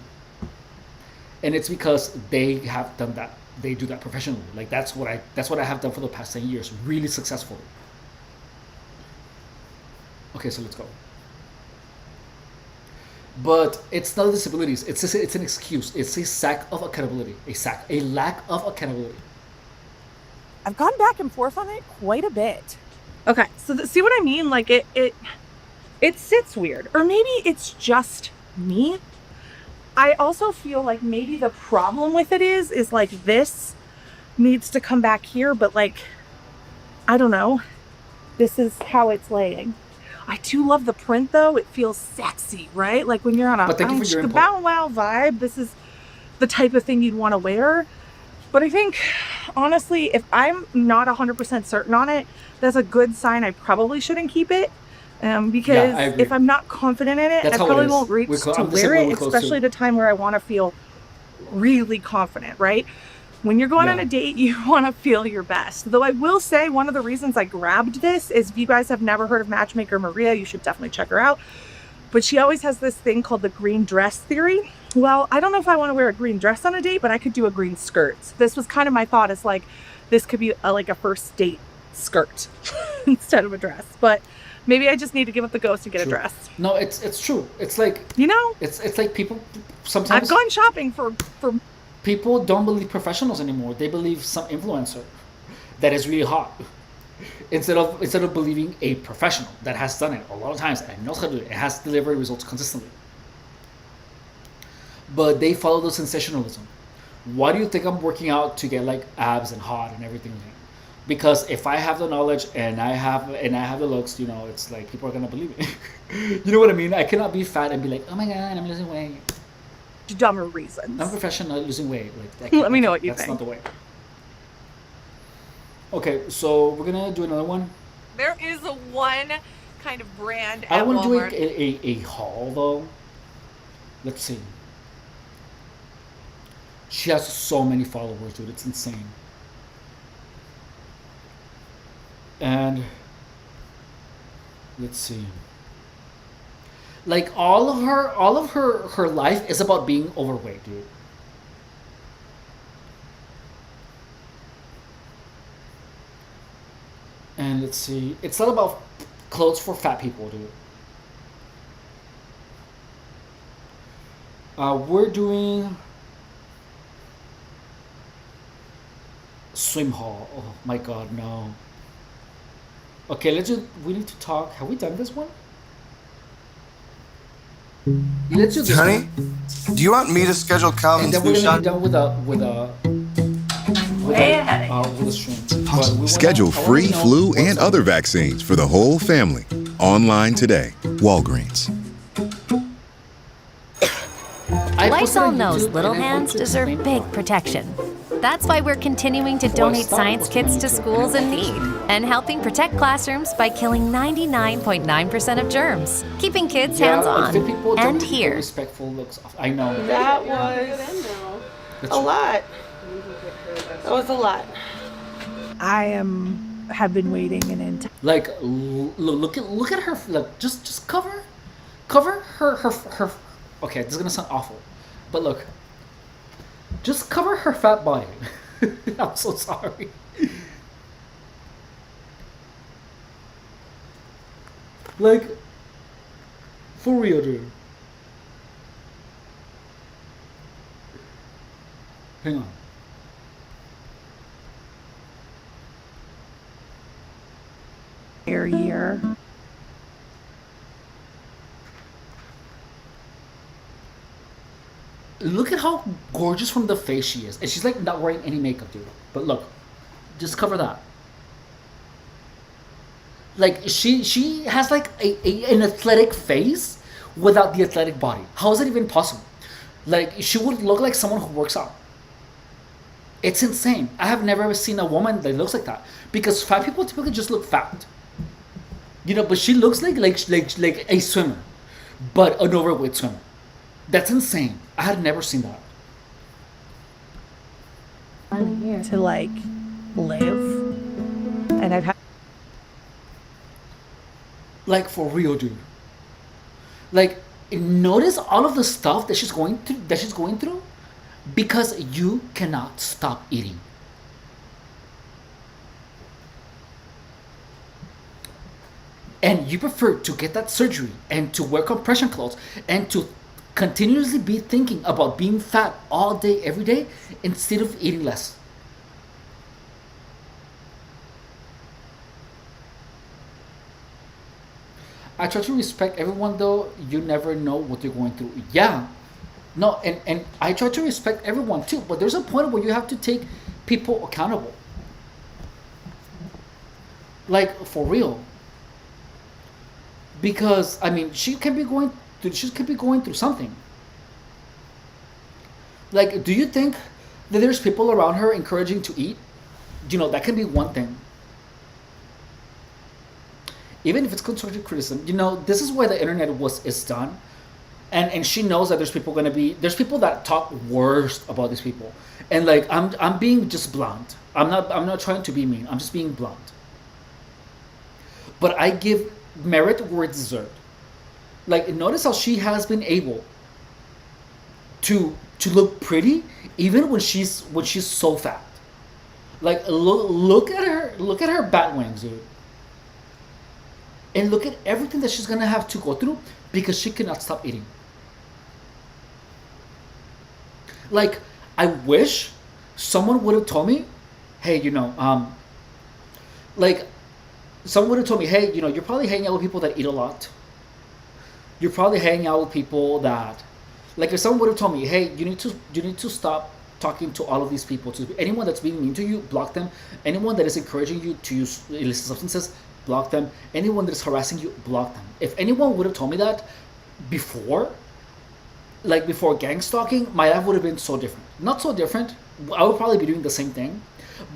and it's because they have done that. They do that professionally. Like that's what I have done for the past 10 years, really successfully. Okay, so let's go. But it's not disabilities. It's an excuse. It's a lack of accountability. A lack of accountability. I've gone back and forth on it quite a bit. Okay, so see what I mean? Like it sits weird, or maybe it's just me. I also feel like maybe the problem with it is like this needs to come back here, but like, I don't know. This is how it's laying. I do love the print though. It feels sexy, right? Like when you're on a bow wow vibe, this is the type of thing you'd want to wear. But I think, honestly, if I'm not 100% certain on it, that's a good sign I probably shouldn't keep it. Because if I'm not confident in it, I probably won't reach to wear it, especially at a time where I want to feel really confident, right? When you're going on a date, you want to feel your best. Though I will say one of the reasons I grabbed this is, if you guys have never heard of Matchmaker Maria, you should definitely check her out. But she always has this thing called the green dress theory. Well, I don't know if I want to wear a green dress on a date, but I could do a green skirt. So this was kind of my thought, is like, this could be like a first date skirt instead of a dress. But maybe I just need to give up the ghost and get a dress. No, it's true. It's like, it's like people sometimes. I've gone shopping for. People don't believe professionals anymore. They believe some influencer that is really hot, instead of believing a professional that has done it a lot of times and knows how to do it. It has delivered results consistently. But they follow the sensationalism. Why do you think I'm working out to get like abs and hot and everything? Because if I have the knowledge and I have the looks, it's like people are gonna believe it. You know what I mean? I cannot be fat and be like, oh my god, I'm losing weight. Dumber reasons. I'm professional losing weight. Like let me know what you think. That's not the way. Okay, so we're gonna do another one. There is a one kind of brand at I want to do Walmart. a haul though. Let's see. She has so many followers, dude. It's insane. And let's see. Like all of her life is about being overweight, dude. And let's see. It's not about clothes for fat people, dude. We're doing swim haul. Oh my god, no. Okay, we need to talk. Have we done this one? Let's do this Honey, one. do you want me to schedule Calvin's And then flu we're gonna shot? be done with a stream. Schedule free flu and other vaccines for the whole family. Online today. Walgreens. Lysol knows little hands deserve big protection. That's why we're continuing to donate science kits to schools in need and helping protect classrooms by killing 99.9% of germs, keeping kids hands-on fit people don't and keep here. respectful looks. I know. That was a lot. That was a lot. Have been waiting an entire. Like, look at her. Like, just cover her. Okay, this is gonna sound awful, but look, just cover her fat body. I'm so sorry. Like, for real, dude. Hang on. Year. Look at how gorgeous from the face she is, and she's like not wearing any makeup, dude. But look, just cover that. Like she has like an athletic face without the athletic body. How is that even possible? Like, she would look like someone who works out. It's insane. I have never ever seen a woman that looks like that, because fat people typically just look fat. You know, but she looks like a swimmer, but an overweight swimmer. That's insane. I had never seen that. To like live, and I've had Like, for real, dude. Like, notice all of the stuff that she's going through because you cannot stop eating. And you prefer to get that surgery and to wear compression clothes and to continuously be thinking about being fat all day, every day, instead of eating less. I try to respect everyone, though. You never know what they're going through. Yeah. No, and I try to respect everyone too, but there's a point where you have to take people accountable. Like, for real. Because, I mean, she could be going through something. Like, do you think that there's people around her encouraging to eat? You know, that can be one thing. Even if it's constructive criticism, you know, this is where the internet is done. And she knows that there's people that talk worst about these people. And like, I'm being just blunt. I'm not trying to be mean. I'm just being blunt. But I give merit where it's deserved. Like, notice how she has been able to look pretty even when she's so fat. Like, look at her bat wings, dude. And look at everything that she's gonna have to go through because she cannot stop eating. Like, I wish someone would have told me, hey, you know, like, someone would have told me, hey, you know, you're probably hanging out with people that eat a lot. You're probably hanging out with people that, like, if someone would have told me, hey, you need to stop talking to all of these people. To anyone that's being mean to you, block them. Anyone that is encouraging you to use illicit substances, block them. Anyone that is harassing you, block them. If anyone would have told me that before, like before gang stalking, my life would have been so different. Not so different. I would probably be doing the same thing,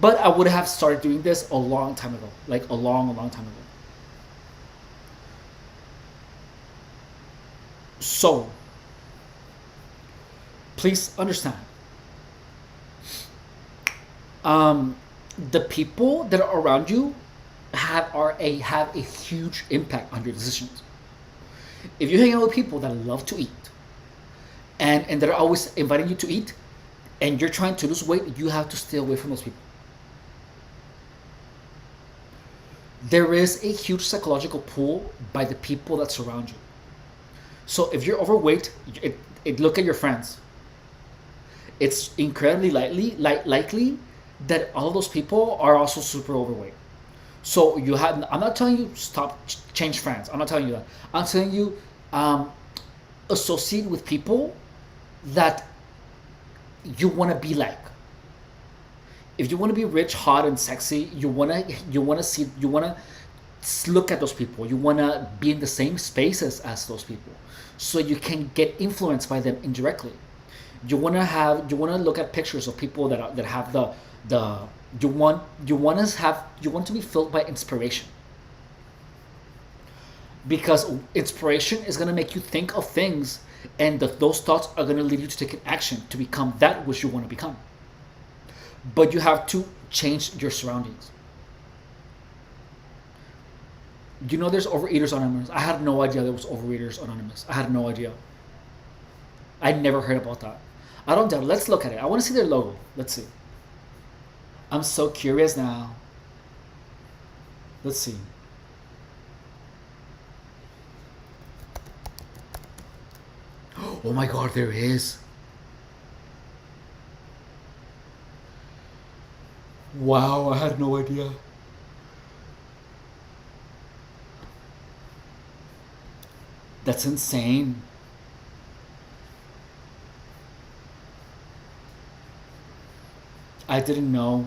but I would have started doing this a long time ago. Like a long time ago. So, please understand. The people that are around you have a huge impact on your decisions. If you hang out with people that love to eat and that are always inviting you to eat, and you're trying to lose weight, you have to stay away from those people. There is a huge psychological pull by the people that surround you. So if you're overweight, look at your friends. It's incredibly likely that all of those people are also super overweight. So I'm not telling you change friends. I'm not telling you that. I'm telling you associate with people that you want to be like. If you want to be rich, hot, and sexy, you want to look at those people. You want to be in the same spaces as those people, so you can get influenced by them indirectly. You wanna look at pictures of people that have the you want to be filled by inspiration, because inspiration is gonna make you think of things, and those thoughts are gonna lead you to take an action to become that which you want to become. But you have to change your surroundings. You know, there's Overeaters Anonymous. I had no idea there was Overeaters Anonymous. I had no idea. I never heard about that. I don't doubt it. Let's look at it. I want to see their logo. Let's see. I'm so curious now. Let's see. Oh my God, there is. Wow, I had no idea. That's insane. I didn't know.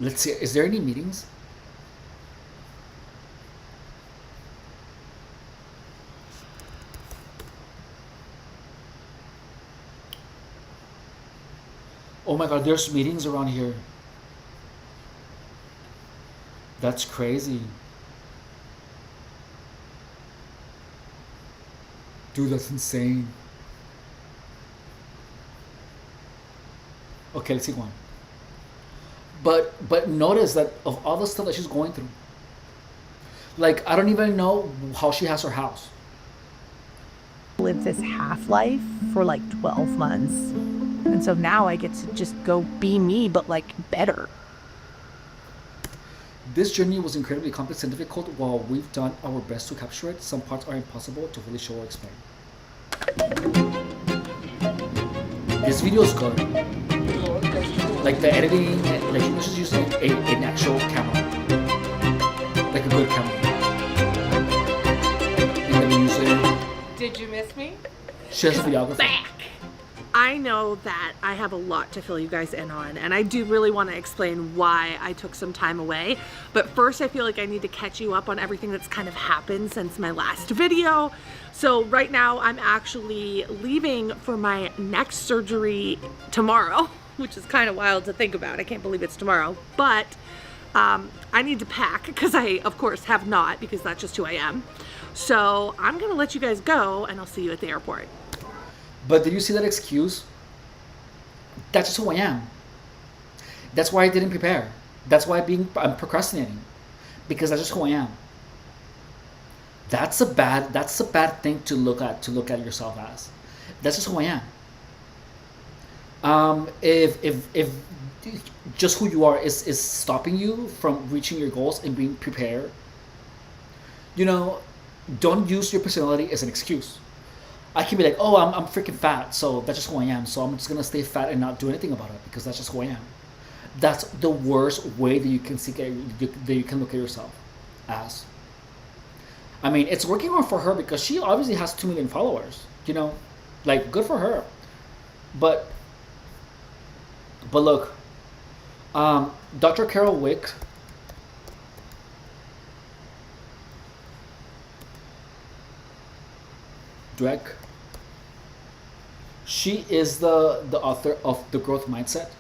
Let's see, is there any meetings? Oh my God, there's meetings around here. That's crazy. Dude, that's insane. Okay, let's see one. But notice that of all the stuff that she's going through, like, I don't even know how she has her house. Lived this half life for like 12 months. And so now I get to just go be me, but like better. This journey was incredibly complex and difficult. While we've done our best to capture it, some parts are impossible to really show or explain. This video is good. Like the editing, like she was just using an actual camera, like a good camera. And the music. Did you miss me? She has a videographer. Back. I know that I have a lot to fill you guys in on, and I do really want to explain why I took some time away. But first, I feel like I need to catch you up on everything that's kind of happened since my last video. So right now, I'm actually leaving for my next surgery tomorrow, which is kind of wild to think about. I can't believe it's tomorrow. But I need to pack because I, of course, have not, because that's just who I am. So I'm going to let you guys go, and I'll see you at the airport. But did you see that excuse? That's just who I am. That's why I didn't prepare. That's why I'm procrastinating, because that's just who I am. That's a bad thing to look at yourself as. That's just who I am. If just who you are is stopping you from reaching your goals and being prepared, you know, don't use your personality as an excuse. I can be like, oh, I'm freaking fat, so that's just who I am. So I'm just gonna stay fat and not do anything about it because that's just who I am. That's the worst way that you can look at yourself as. I mean, it's working on for her because she obviously has 2 million followers. You know, like, good for her. But look, Dr. Carol Wick. Dweck. She is the author of The Growth Mindset.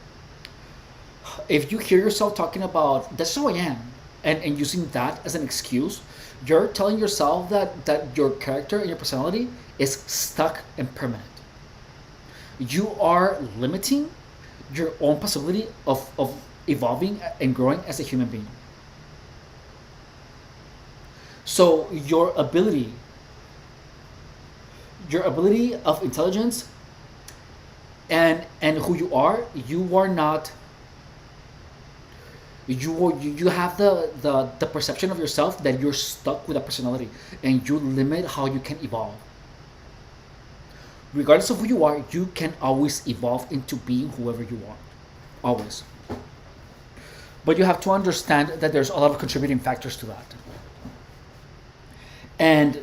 If you hear yourself talking about that's who I am and using that as an excuse, you're telling yourself that your character and your personality is stuck and permanent. You are limiting your own possibility of evolving and growing as a human being. So your ability of intelligence and who you are not. You have the perception of yourself that you're stuck with a personality and you limit how you can evolve. Regardless of who you are, you can always evolve into being whoever you want. Always. But you have to understand that there's a lot of contributing factors to that. And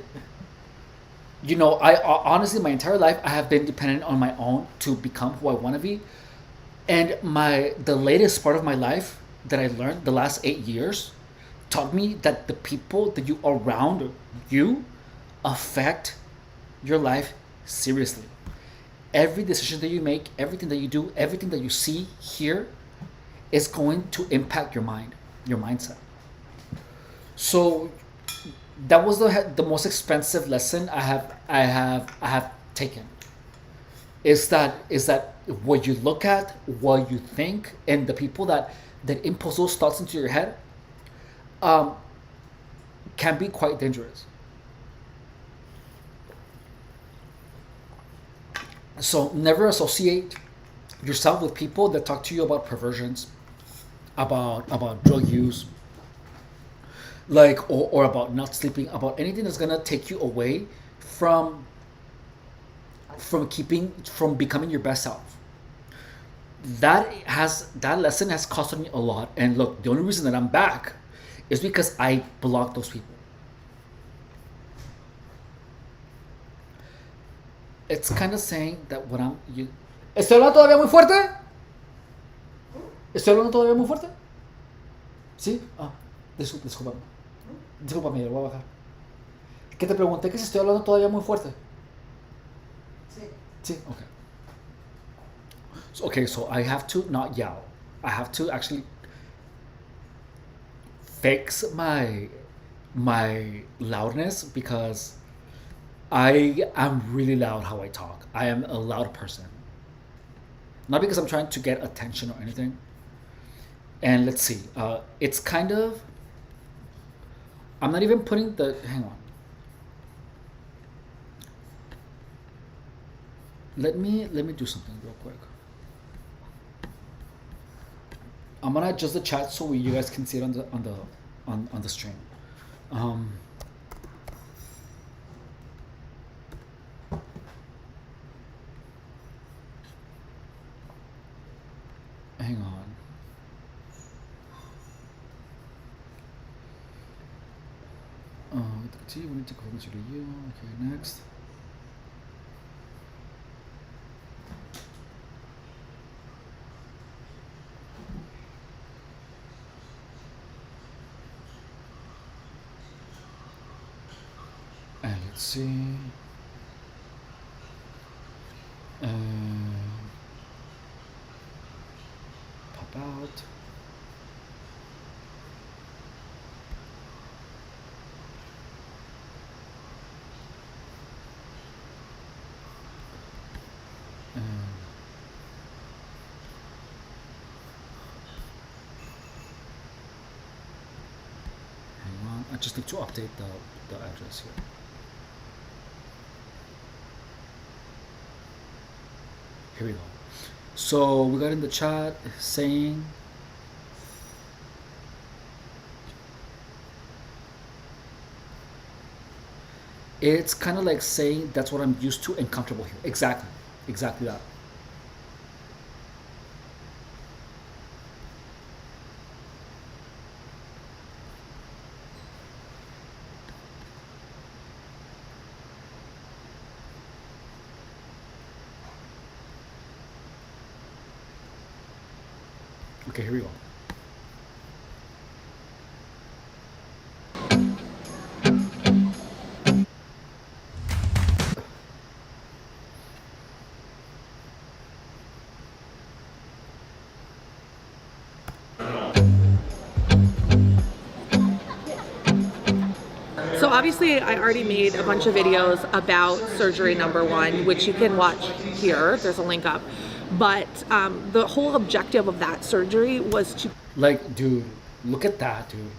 you know, I honestly, my entire life, I have been dependent on my own to become who I want to be. And the latest part of my life that I learned, the last 8 years, taught me that the people that you around you affect your life seriously. Every decision that you make, everything that you do, everything that you see, hear, is going to impact your mind, your mindset. So that was the most expensive lesson I have taken. Is that what you look at, what you think, and the people that impose those thoughts into your head, can be quite dangerous. So never associate yourself with people that talk to you about perversions, about drug use, like or about not sleeping, about anything that's gonna take you away from becoming your best self. That lesson has costed me a lot. And look, the only reason that I'm back is because I blocked those people. It's kind of saying that when ¿Estoy hablando todavía muy fuerte? ¿Estoy hablando todavía muy fuerte? ¿Sí? Discúlpame. Discúlpame, lo voy a bajar. Que te pregunté que si estoy hablando todavía muy fuerte. Sí, okay. So I have to not yell. I have to actually fix my loudness, because I am really loud how I talk. I am a loud person. Not because I'm trying to get attention or anything. And let's see. It's kind of... I'm not even putting the... Hang on. Let me do something real quick. I'm gonna adjust the chat so you guys can see it on the stream. Hang on. We need to confirm to you. Okay, next. And let's see. Pop out. Hang on, I just need to update the address here. Here we go. So we got in the chat saying it's kind of like saying that's what I'm used to and comfortable here. Exactly that. Okay, here we go. So obviously I already made a bunch of videos about surgery number 1, which you can watch here. There's a link up. But the whole objective of that surgery was to... Like, dude, look at that, dude.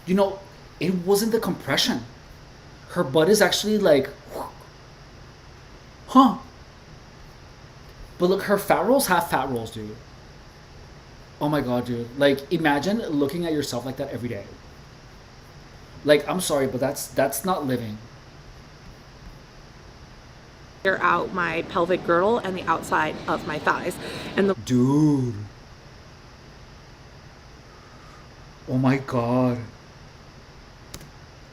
You know, it wasn't the compression. Her butt is actually like... Huh. But look, her fat rolls have fat rolls, dude. Oh my god, dude. Like, imagine looking at yourself like that every day. Like, I'm sorry, but that's not living. out my pelvic girdle and the outside of my thighs. And the dude, oh my god.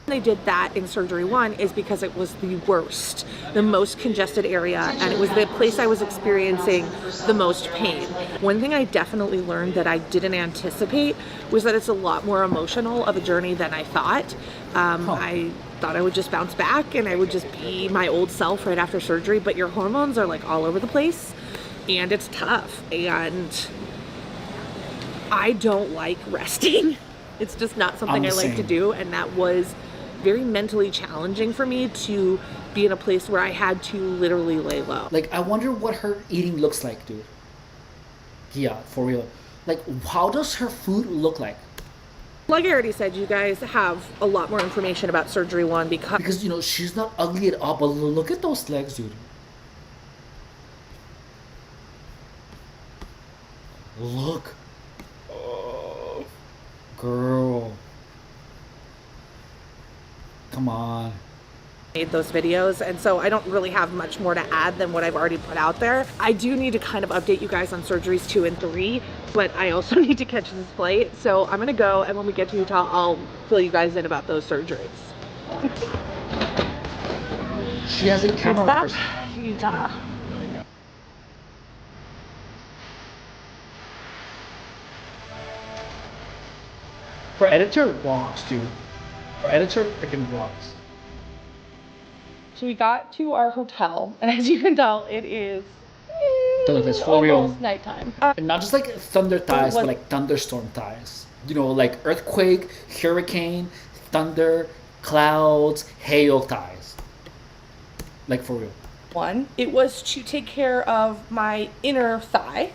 They did that in surgery 1 is because it was the worst, the most congested area, and it was the place I was experiencing the most pain. One thing I definitely learned that I didn't anticipate was that it's a lot more emotional of a journey than I thought. thought I would just bounce back and I would just be my old self right after surgery, but your hormones are like all over the place and it's tough, and I don't like resting. It's just not something I like to do, and that was very mentally challenging for me to be in a place where I had to literally lay low. Like, I wonder what her eating looks like, dude. Yeah, for real. Like, how does her food look like? Like I already said, you guys have a lot more information about surgery 1 Because, you know, she's not ugly at all, but look at those legs, dude. Look. Oh, girl. Come on. Made those videos, and so I don't really have much more to add than what I've already put out there. I do need to kind of update you guys on surgeries 2 and 3, but I also need to catch this flight. So I'm gonna go, and when we get to Utah, I'll fill you guys in about those surgeries. She has a camera person. Utah. For editor, rocks, dude. For editor, freaking rocks. So we got to our hotel, and as you can tell, it is It's for real. almost nighttime. And not just like thunder thighs, but like thunderstorm thighs. You know, like earthquake, hurricane, thunder, clouds, hail thighs. Like, for real. One, it was to take care of my inner thigh,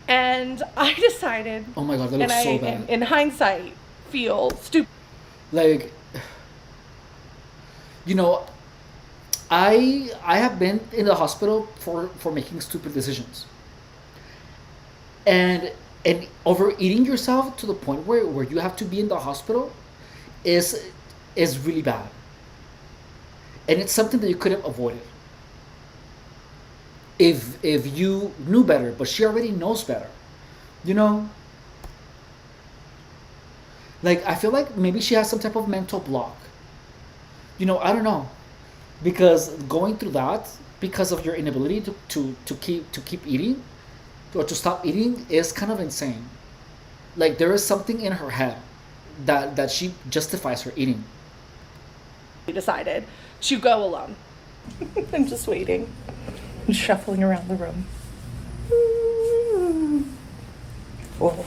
and I decided, Oh my god, that looks so bad. in hindsight, feel stupid. Like, you know, I have been in the hospital for making stupid decisions. And overeating yourself to the point where you have to be in the hospital is really bad. And it's something that you could have avoided if you knew better, but she already knows better. You know? Like, I feel like maybe she has some type of mental block. You know, I don't know. Because going through that, because of your inability to keep eating, or to stop eating, is kind of insane. Like, there is something in her head that she justifies her eating. We decided to go alone. I'm just waiting and shuffling around the room. Whoa.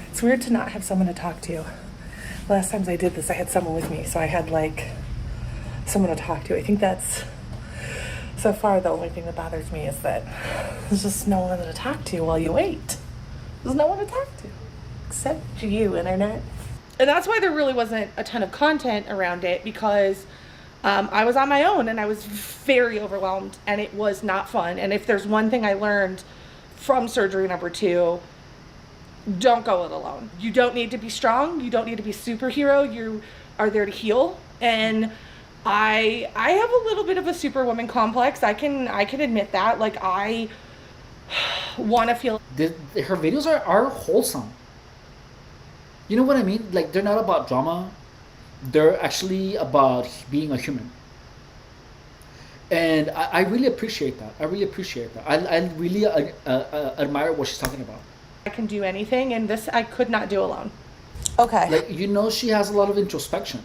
It's weird to not have someone to talk to. Last times I did this, I had someone with me, so I had like someone to talk to. I think that's, so far, the only thing that bothers me is that there's just no one to talk to while you wait. There's no one to talk to except you, internet. And that's why there really wasn't a ton of content around it, because I was on my own and I was very overwhelmed, and it was not fun. And if there's one thing I learned from surgery number 2, don't go it alone. You don't need to be strong. You don't need to be superhero. You are there to heal. And I have a little bit of a superwoman complex. I can admit that. Like, I want to feel. Her videos are wholesome. You know what I mean? Like, they're not about drama. They're actually about being a human. And I really appreciate that. I really admire what she's talking about. I can do anything, and this I could not do alone. Okay. Like, you know, she has a lot of introspection.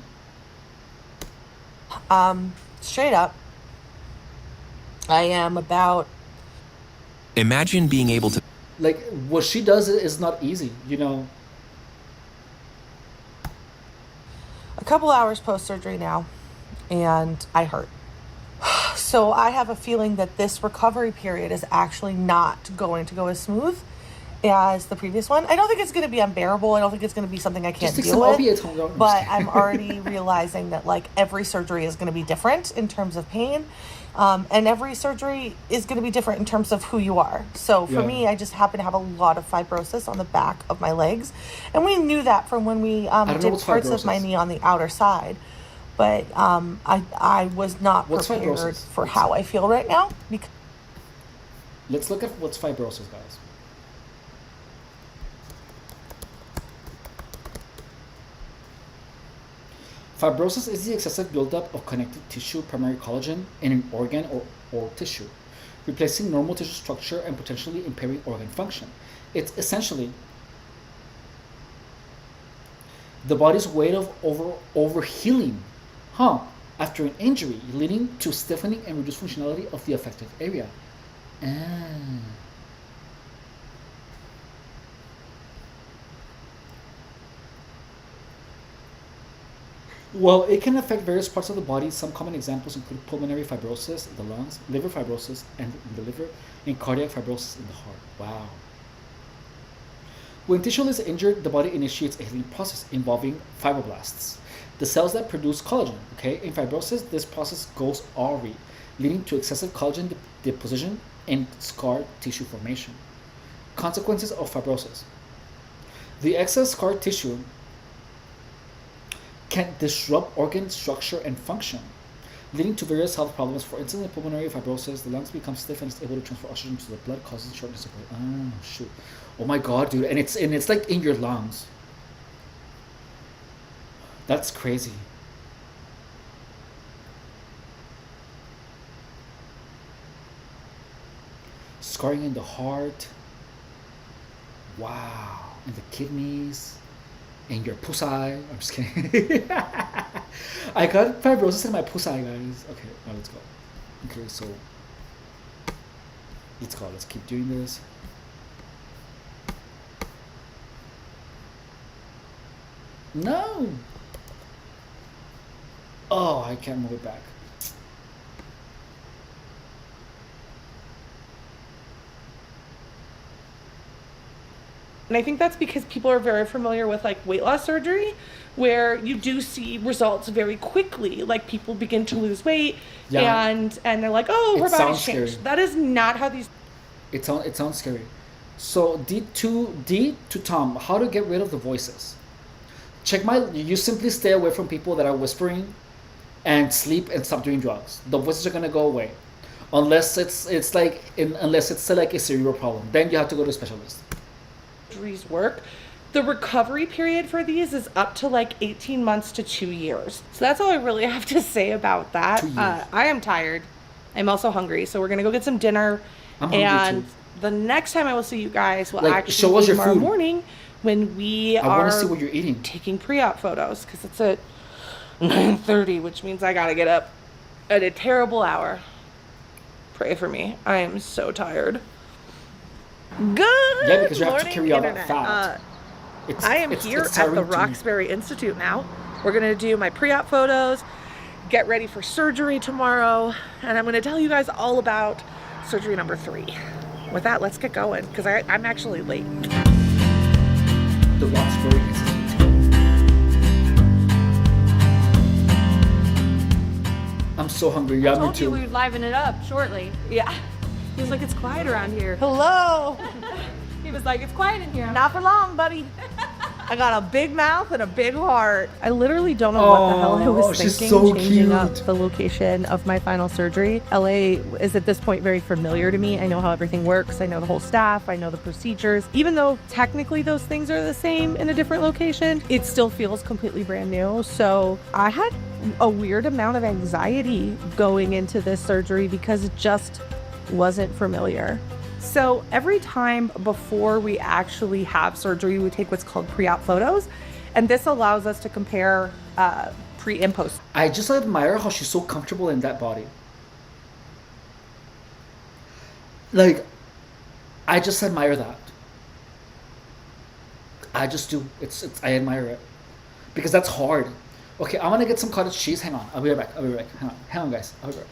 Straight up, I am about. Imagine being able to. Like, what she does is not easy, you know. A couple hours post-surgery now, and I hurt. So I have a feeling that this recovery period is actually not going to go as smooth as the previous one. I don't think it's going to be unbearable. I don't think it's going to be something I can't deal with. But I'm already realizing that, like, every surgery is going to be different in terms of pain. And every surgery is going to be different in terms of who you are. So for me, I just happen to have a lot of fibrosis on the back of my legs. And we knew that from when we did parts of my knee on the outer side. But I was not prepared for how I feel right now. Let's look at what's fibrosis, guys. Fibrosis is the excessive buildup of connective tissue, primary collagen, in an organ or tissue, replacing normal tissue structure and potentially impairing organ function. It's essentially the body's way of overhealing After an injury, leading to stiffening and reduced functionality of the affected area. Ah. Well, it can affect various parts of the body. Some common examples include pulmonary fibrosis in the lungs, liver fibrosis and in the liver, and cardiac fibrosis in the heart. Wow. When tissue is injured, the body initiates a healing process involving fibroblasts, the cells that produce collagen. Okay, in fibrosis, this process goes awry, leading to excessive collagen deposition and scar tissue formation. Consequences of fibrosis: the excess scar tissue can disrupt organ structure and function, leading to various health problems. For instance, in pulmonary fibrosis, the lungs become stiff and is able to transfer oxygen to the blood, causing shortness of breath. Oh shoot! Oh my god, dude! And it's like in your lungs. That's crazy. Scarring in the heart. Wow, and the kidneys. And your pussy. I'm just kidding. I got fibrosis in my pussy, guys. Okay, now let's go. Okay, so let's go. Let's keep doing this. No. Oh, I can't move it back. And I think that's because people are very familiar with like weight loss surgery, where you do see results very quickly. Like people begin to lose weight, Yeah. and they're like, oh, her It body's sounds changed. scary. That is not how these. It sounds scary. So D to Tom, how to get rid of the voices. You simply stay away from people that are whispering, and sleep and stop doing drugs. The voices are gonna go away, unless it's like a cerebral problem. Then you have to go to a specialist. Surgeries work. The recovery period for these is up to like 18 months to 2 years. So that's all I really have to say about that. 2 years. I am tired. I'm also hungry, so we're gonna go get some dinner. I'm hungry and too. the next time I will see you guys will Like, actually show us be your tomorrow food. morning when we I want are to see what you're eating. taking pre-op photos, because it's at 9:30, which means I gotta get up at a terrible hour. Pray for me. I am so tired. Good Yeah, because you have to morning, carry all that Internet. fat. I am here at tiring the to me. Roxbury Institute now. We're gonna do my pre-op photos, get ready for surgery tomorrow, and I'm gonna tell you guys all about surgery number 3. With that, let's get going, because I'm actually late. The Roxbury Institute. I'm so hungry. Yeah, me Told you we too. would liven it up shortly. Yeah. He was like, it's quiet around here. Hello. He was like, it's quiet in here. Not for long, buddy. I got a big mouth and a big heart. I literally don't know what the hell I was she's thinking so changing up cute. the location of my final surgery. LA is at this point very familiar to me. I know how everything works. I know the whole staff. I know the procedures. Even though technically those things are the same in a different location, it still feels completely brand new. So I had a weird amount of anxiety going into this surgery because it just wasn't familiar. So every time before we actually have surgery, we take what's called pre-op photos, and this allows us to compare pre and post. I just admire how she's so comfortable in that body. Like, I just admire that. I just do. I admire it. Because that's hard. Okay, I'm gonna get some cottage cheese. Hang on. I'll be right back. Hang on, guys. I'll be right back.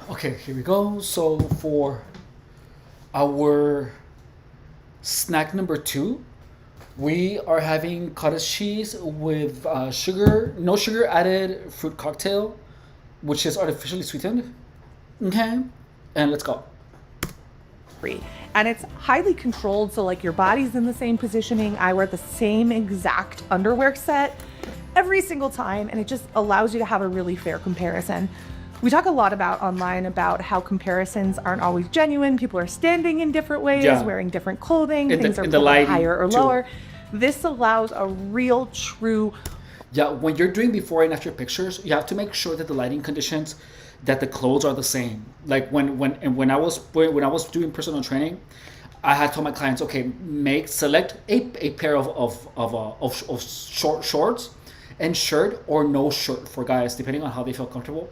Okay, here we go. So for our snack number 2, we are having cottage cheese with sugar, no sugar added fruit cocktail, which is artificially sweetened. Okay, and let's go. And it's highly controlled, so like your body's in the same positioning. I wear the same exact underwear set every single time, and it just allows you to have a really fair comparison. We talk a lot about online about how comparisons aren't always genuine. People are standing in different ways, wearing different clothing, things are pulled higher or lower. This allows a real, true. Yeah, when you're doing before and after pictures, you have to make sure that the lighting conditions, that the clothes are the same. Like when I was doing personal training, I had told my clients, okay, select a pair of short shorts and shirt, or no shirt for guys, depending on how they feel comfortable.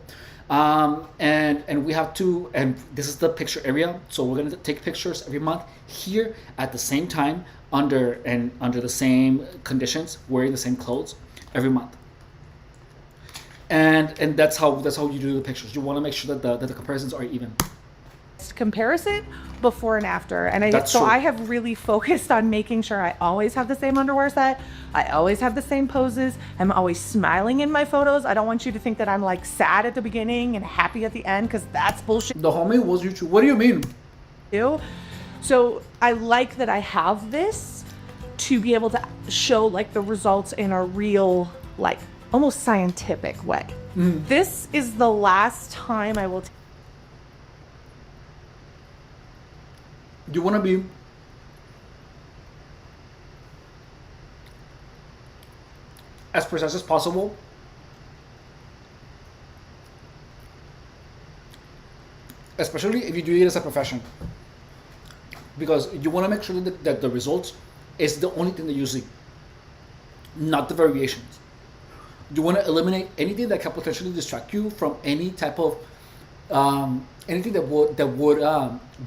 And we have to, and this is the picture area, so we're going to take pictures every month here at the same time, under the same conditions, wearing the same clothes every month. And that's how you do the pictures. You want to make sure that the comparisons are even. Comparison before and after, and True. I have really focused on making sure I always have the same underwear set, I always have the same poses, I'm always smiling in my photos. I don't want you to think that I'm like sad at the beginning and happy at the end, because that's bullshit. The homie was YouTube. What do you mean? So I like that I have this to be able to show like the results in a real, like almost scientific way. This is the last time I will You want to be as precise as possible. Especially if you do it as a profession. Because you want to make sure that the results is the only thing that you see, not the variations. You want to eliminate anything that can potentially distract you from any type of anything that would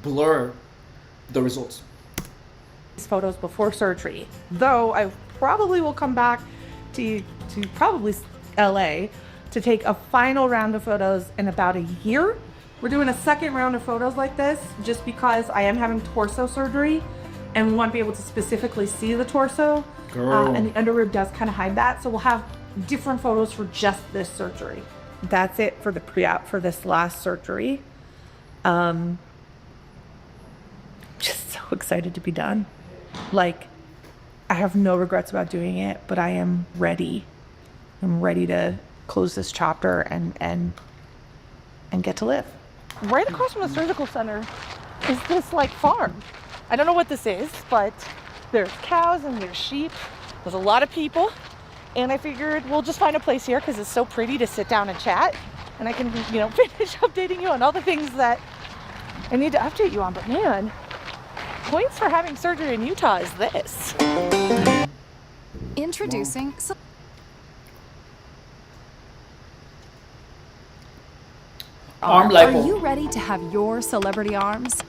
blur the results. Photos before surgery, though I probably will come back to probably LA to take a final round of photos in about a year. We're doing a second round of photos like this just because I am having torso surgery and we want to be able to specifically see the torso. And the underrib does kind of hide that, so we'll have different photos for just this surgery. That's it for the pre-op for this last surgery. Just so excited to be done. Like, I have no regrets about doing it, but I am ready. I'm ready to close this chapter and get to live. Right across from the surgical center is this like farm. I don't know what this is, but there's cows and there's sheep. There's a lot of people, and I figured we'll just find a place here because it's so pretty to sit down and chat, and I can, finish updating you on all the things that I need to update you on. But man, points for having surgery in Utah is this. Introducing. Arm Are lipo. you ready to have your celebrity arms?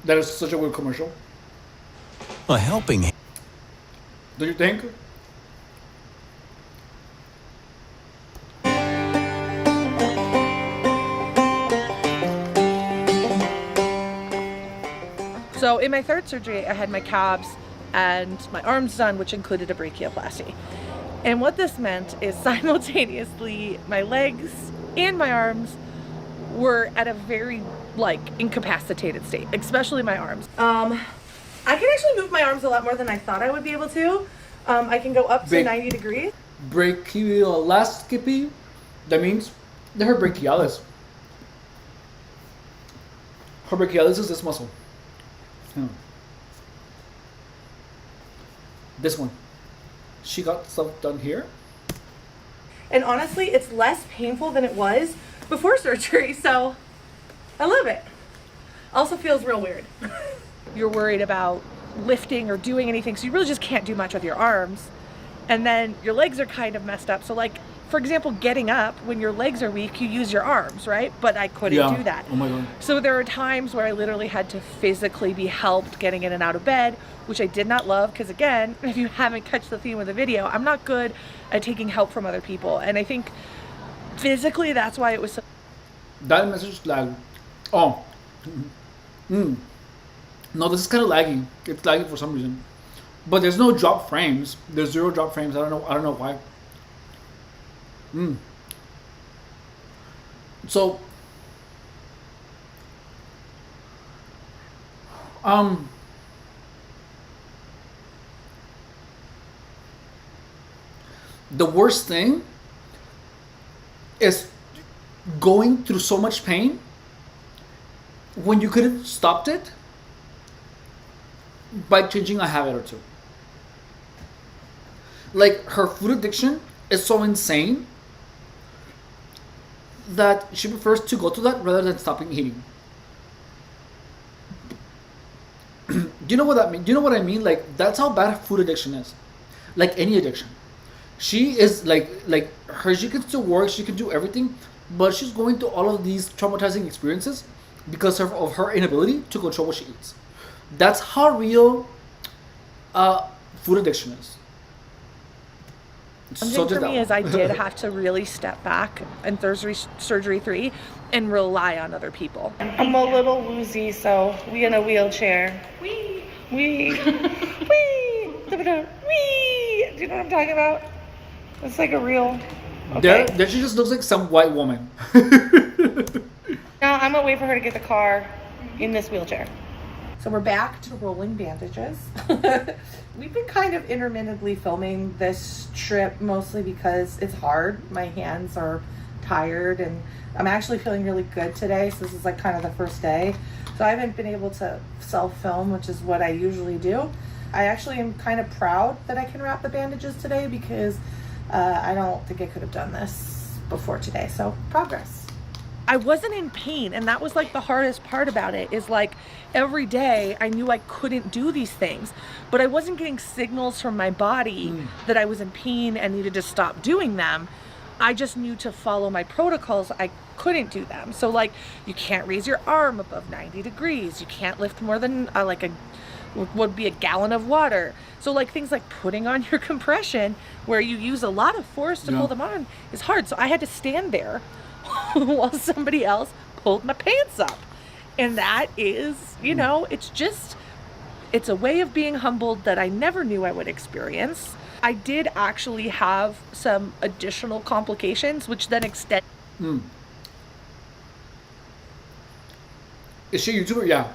That is such a weird commercial. A helping hand. Do you think? So in my third surgery, I had my calves and my arms done, which included a brachioplasty. And what this meant is simultaneously my legs and my arms were at a very incapacitated state, especially my arms. I can actually move my arms a lot more than I thought I would be able to. I can go up to 90 degrees. Brachioscopy, that means that her brachialis. Her brachialis is this muscle. This one. She got stuff done here. And honestly, it's less painful than it was before surgery, so I love it. Also feels real weird. You're worried about lifting or doing anything, so you really just can't do much with your arms. And then your legs are kind of messed up. So for example, getting up, when your legs are weak, you use your arms, right? But I couldn't do that. Oh my God. So there are times where I literally had to physically be helped getting in and out of bed, which I did not love, because again, if you haven't catch the theme of the video, I'm not good at taking help from other people. And I think physically that's why it was so. That message lag. Oh. No, this is kind of laggy. It's laggy for some reason. But there's no drop frames. There's 0 drop frames. I don't know why. So the worst thing is going through so much pain when you could have stopped it by changing a habit or two. Like, her food addiction is so insane that she prefers to go to that rather than stopping eating. Do you know what that means? Do you know what I mean? Like, that's how bad food addiction is. Like any addiction. She is like her, she can still work, she can do everything, but she's going through all of these traumatizing experiences because of her inability to control what she eats. That's how real food addiction is. Something for me is I did have to really step back in surgery 3 and rely on other people. I'm a little woozy, so we in a wheelchair. Wee! Wee! Wee! Wee! Do you know what I'm talking about? It's like a real... Okay. There she just looks like some white woman. Now I'm gonna wait for her to get the car in this wheelchair. So we're back to rolling bandages. We've been kind of intermittently filming this trip mostly because it's hard. My hands are tired and I'm actually feeling really good today. So this is like kind of the first day. So I haven't been able to self-film, which is what I usually do. I actually am kind of proud that I can wrap the bandages today because I don't think I could have done this before today. So progress. I wasn't in pain, and that was like the hardest part about it, is like every day I knew I couldn't do these things, but I wasn't getting signals from my body that I was in pain and needed to stop doing them. I just knew to follow my protocols. I couldn't do them. So like, you can't raise your arm above 90 degrees. You can't lift more than would be a gallon of water. So like things like putting on your compression where you use a lot of force to pull them on is hard. So I had to stand there while somebody else pulled my pants up. And that is, you know, it's a way of being humbled that I never knew I would experience. I did actually have some additional complications, which then extend. Is she a YouTuber? Yeah.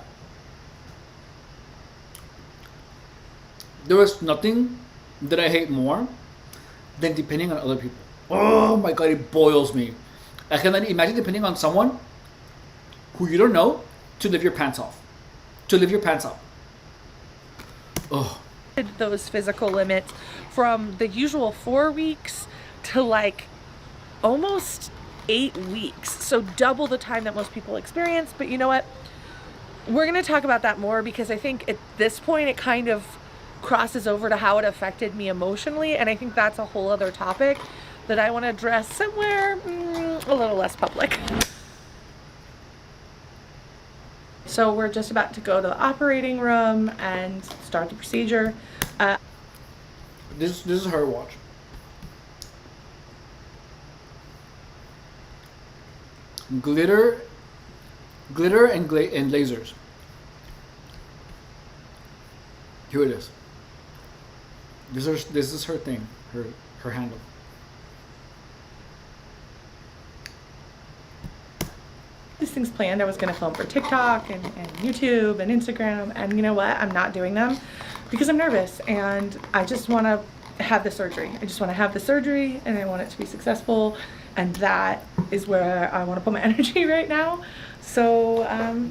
There is nothing that I hate more than depending on other people. Oh my God, it boils me. I can imagine depending on someone who you don't know to lift your pants off. To lift your pants up. Oh. Those physical limits from the usual 4 weeks to like almost 8 weeks. So double the time that most people experience. But you know what? We're going to talk about that more because I think at this point it kind of crosses over to how it affected me emotionally. And I think that's a whole other topic that I want to address somewhere a little less public. So we're just about to go to the operating room and start the procedure. This is her watch. Glitter and lasers. Here it is. This is her thing, her handle. These things planned. I was going to film for TikTok and YouTube and Instagram, and you know what? I'm not doing them because I'm nervous and I just want to have the surgery. I just want to have the surgery and I want it to be successful, and that is where I want to put my energy right now. So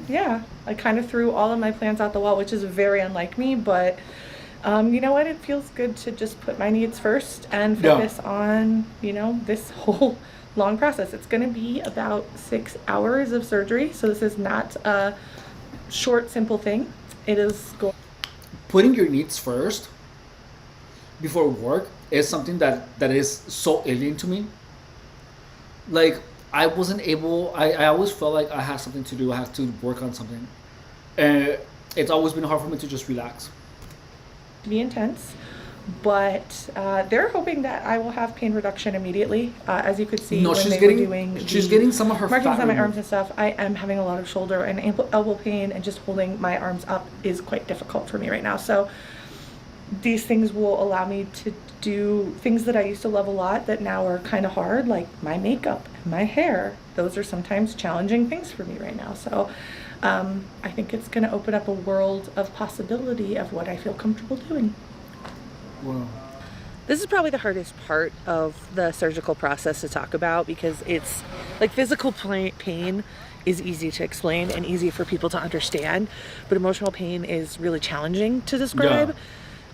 yeah, I kind of threw all of my plans out the wall, which is very unlike me, but you know what? It feels good to just put my needs first and focus on, you know, this whole long process. It's going to be about 6 hours of surgery, so this is not a short, simple thing. It is Putting your needs first before work is something that is so alien to me. Like, I wasn't able. I always felt like I had something to do. I had to work on something, and it's always been hard for me to just relax. be intense, but they're hoping that I will have pain reduction immediately. As you could see, No, when she's they getting were doing she's getting some of her markings fat on my removed. arms and stuff, I am having a lot of shoulder and elbow pain, and just holding my arms up is quite difficult for me right now. So these things will allow me to do things that I used to love a lot that now are kind of hard, like my makeup and my hair. Those are sometimes challenging things for me right now. So I think it's going to open up a world of possibility of what I feel comfortable doing. Wow. This is probably the hardest part of the surgical process to talk about, because it's like physical pain is easy to explain and easy for people to understand, but emotional pain is really challenging to describe. Yeah.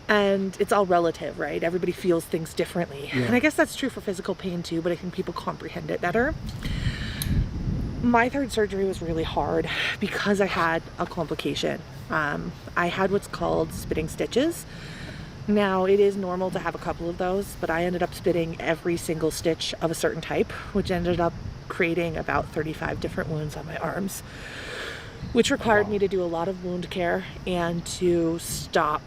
And it's all relative, right? Everybody feels things differently. Yeah. And I guess that's true for physical pain too, but I think people comprehend it better. My third surgery was really hard because I had a complication. I had what's called spitting stitches. Now, it is normal to have a couple of those, but I ended up spitting every single stitch of a certain type, which ended up creating about 35 different wounds on my arms, which required me to do a lot of wound care and to stop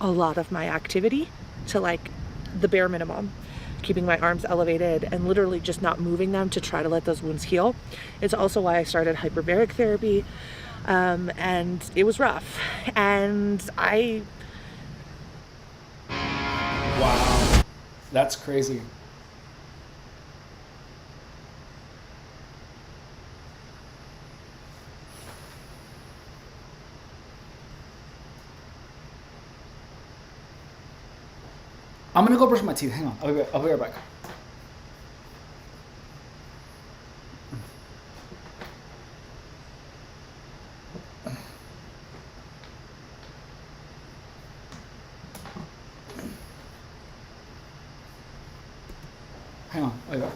a lot of my activity to like the bare minimum, keeping my arms elevated and literally just not moving them to try to let those wounds heal. It's also why I started hyperbaric therapy, and it was rough. And Wow. That's crazy. I'm gonna go brush my teeth. Hang on. I'll be right back. Hang on. I'll be back.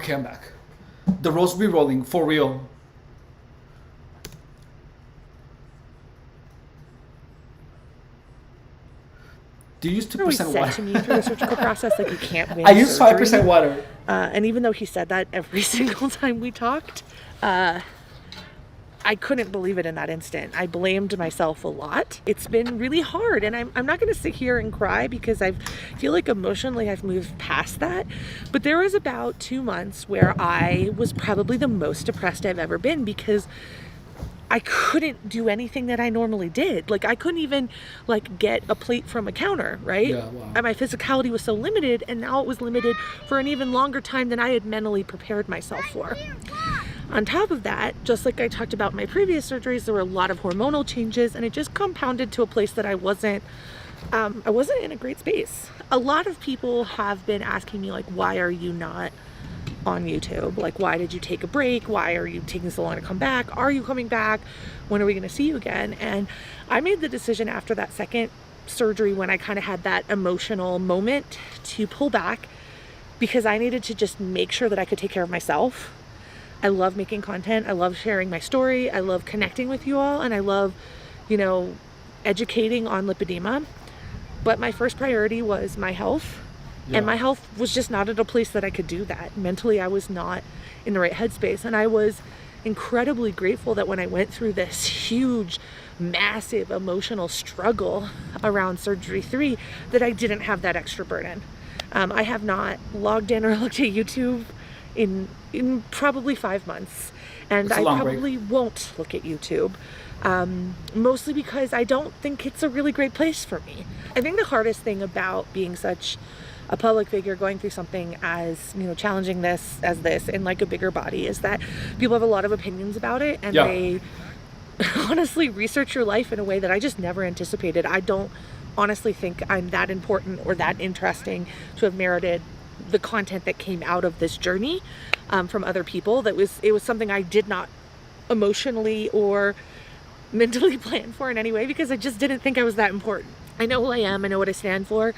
Okay, I'm back. The rolls will be rolling for real. Do you use 2% said water? to me through the surgical process, like, you can't win I use surgery. 5% water. And even though he said that every single time we talked, I couldn't believe it in that instant. I blamed myself a lot. It's been really hard, and I'm not going to sit here and cry because I feel like emotionally I've moved past that. But there was about 2 months where I was probably the most depressed I've ever been because I couldn't do anything that I normally did. Like, I couldn't even like get a plate from a counter, right? Yeah, wow. And my physicality was so limited, and now it was limited for an even longer time than I had mentally prepared myself for. On top of that, just like I talked about in my previous surgeries, there were a lot of hormonal changes, and it just compounded to a place that I wasn't in a great space. A lot of people have been asking me, like, why are you not on YouTube? Like, why did you take a break? Why are you taking so long to come back? Are you coming back? When are we going to see you again? And I made the decision after that second surgery, when I kind of had that emotional moment, to pull back because I needed to just make sure that I could take care of myself. I love making content. I love sharing my story. I love connecting with you all. And I love, educating on lipedema. But my first priority was my health. Yeah. And my health was just not at a place that I could do that. Mentally, I was not in the right headspace. And I was incredibly grateful that when I went through this huge, massive emotional struggle around surgery 3, that I didn't have that extra burden. I have not logged in or looked at YouTube in probably 5 months, and I probably won't look at YouTube, mostly because I don't think it's a really great place for me. I think the hardest thing about being such a public figure, going through something as challenging as this in like a bigger body, is that people have a lot of opinions about it, and they honestly research your life in a way that I just never anticipated. I don't honestly think I'm that important or that interesting to have merited the content that came out of this journey from other people. It was something I did not emotionally or mentally plan for in any way, because I just didn't think I was that important. I know who I am, I know what I stand for,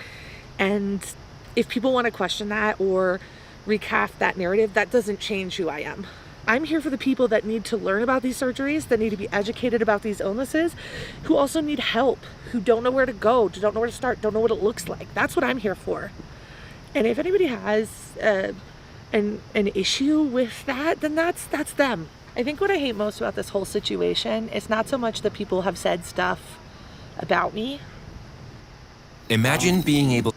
and if people want to question that or recast that narrative, that doesn't change who I am. I'm here for the people that need to learn about these surgeries, that need to be educated about these illnesses, who also need help, who don't know where to go, don't know where to start, don't know what it looks like. That's what I'm here for. And if anybody has an issue with that, then that's them. I think what I hate most about this whole situation is not so much that people have said stuff about me. Imagine being able.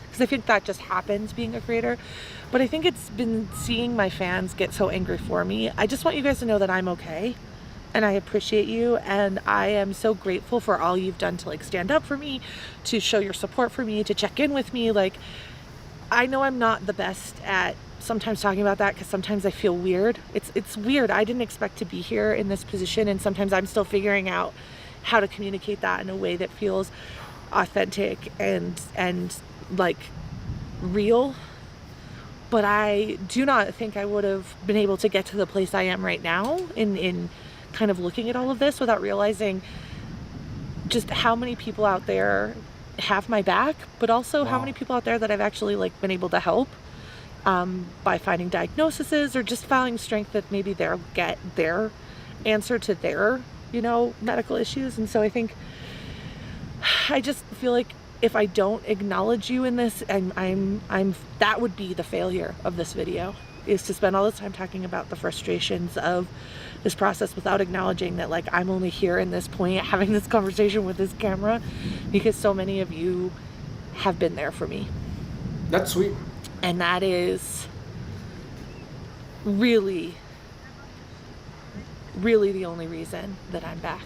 Because I think that just happens being a creator. But I think it's been seeing my fans get so angry for me. I just want you guys to know that I'm okay. And I appreciate you, and I am so grateful for all you've done to like stand up for me, to show your support for me, to check in with me. Like, I know I'm not the best at sometimes talking about that, because sometimes I feel weird. It's weird. I didn't expect to be here in this position, and sometimes I'm still figuring out how to communicate that in a way that feels authentic and like real. But I do not think I would have been able to get to the place I am right now in kind of looking at all of this without realizing just how many people out there have my back, but also how many people out there that I've actually like been able to help by finding diagnoses or just finding strength that maybe they'll get their answer to their medical issues. And so I think I just feel like if I don't acknowledge you in this, I'm that would be the failure of this video, is to spend all this time talking about the frustrations of this process without acknowledging that like I'm only here in this point having this conversation with this camera because so many of you have been there for me. That's sweet. And that is really, really the only reason that I'm back,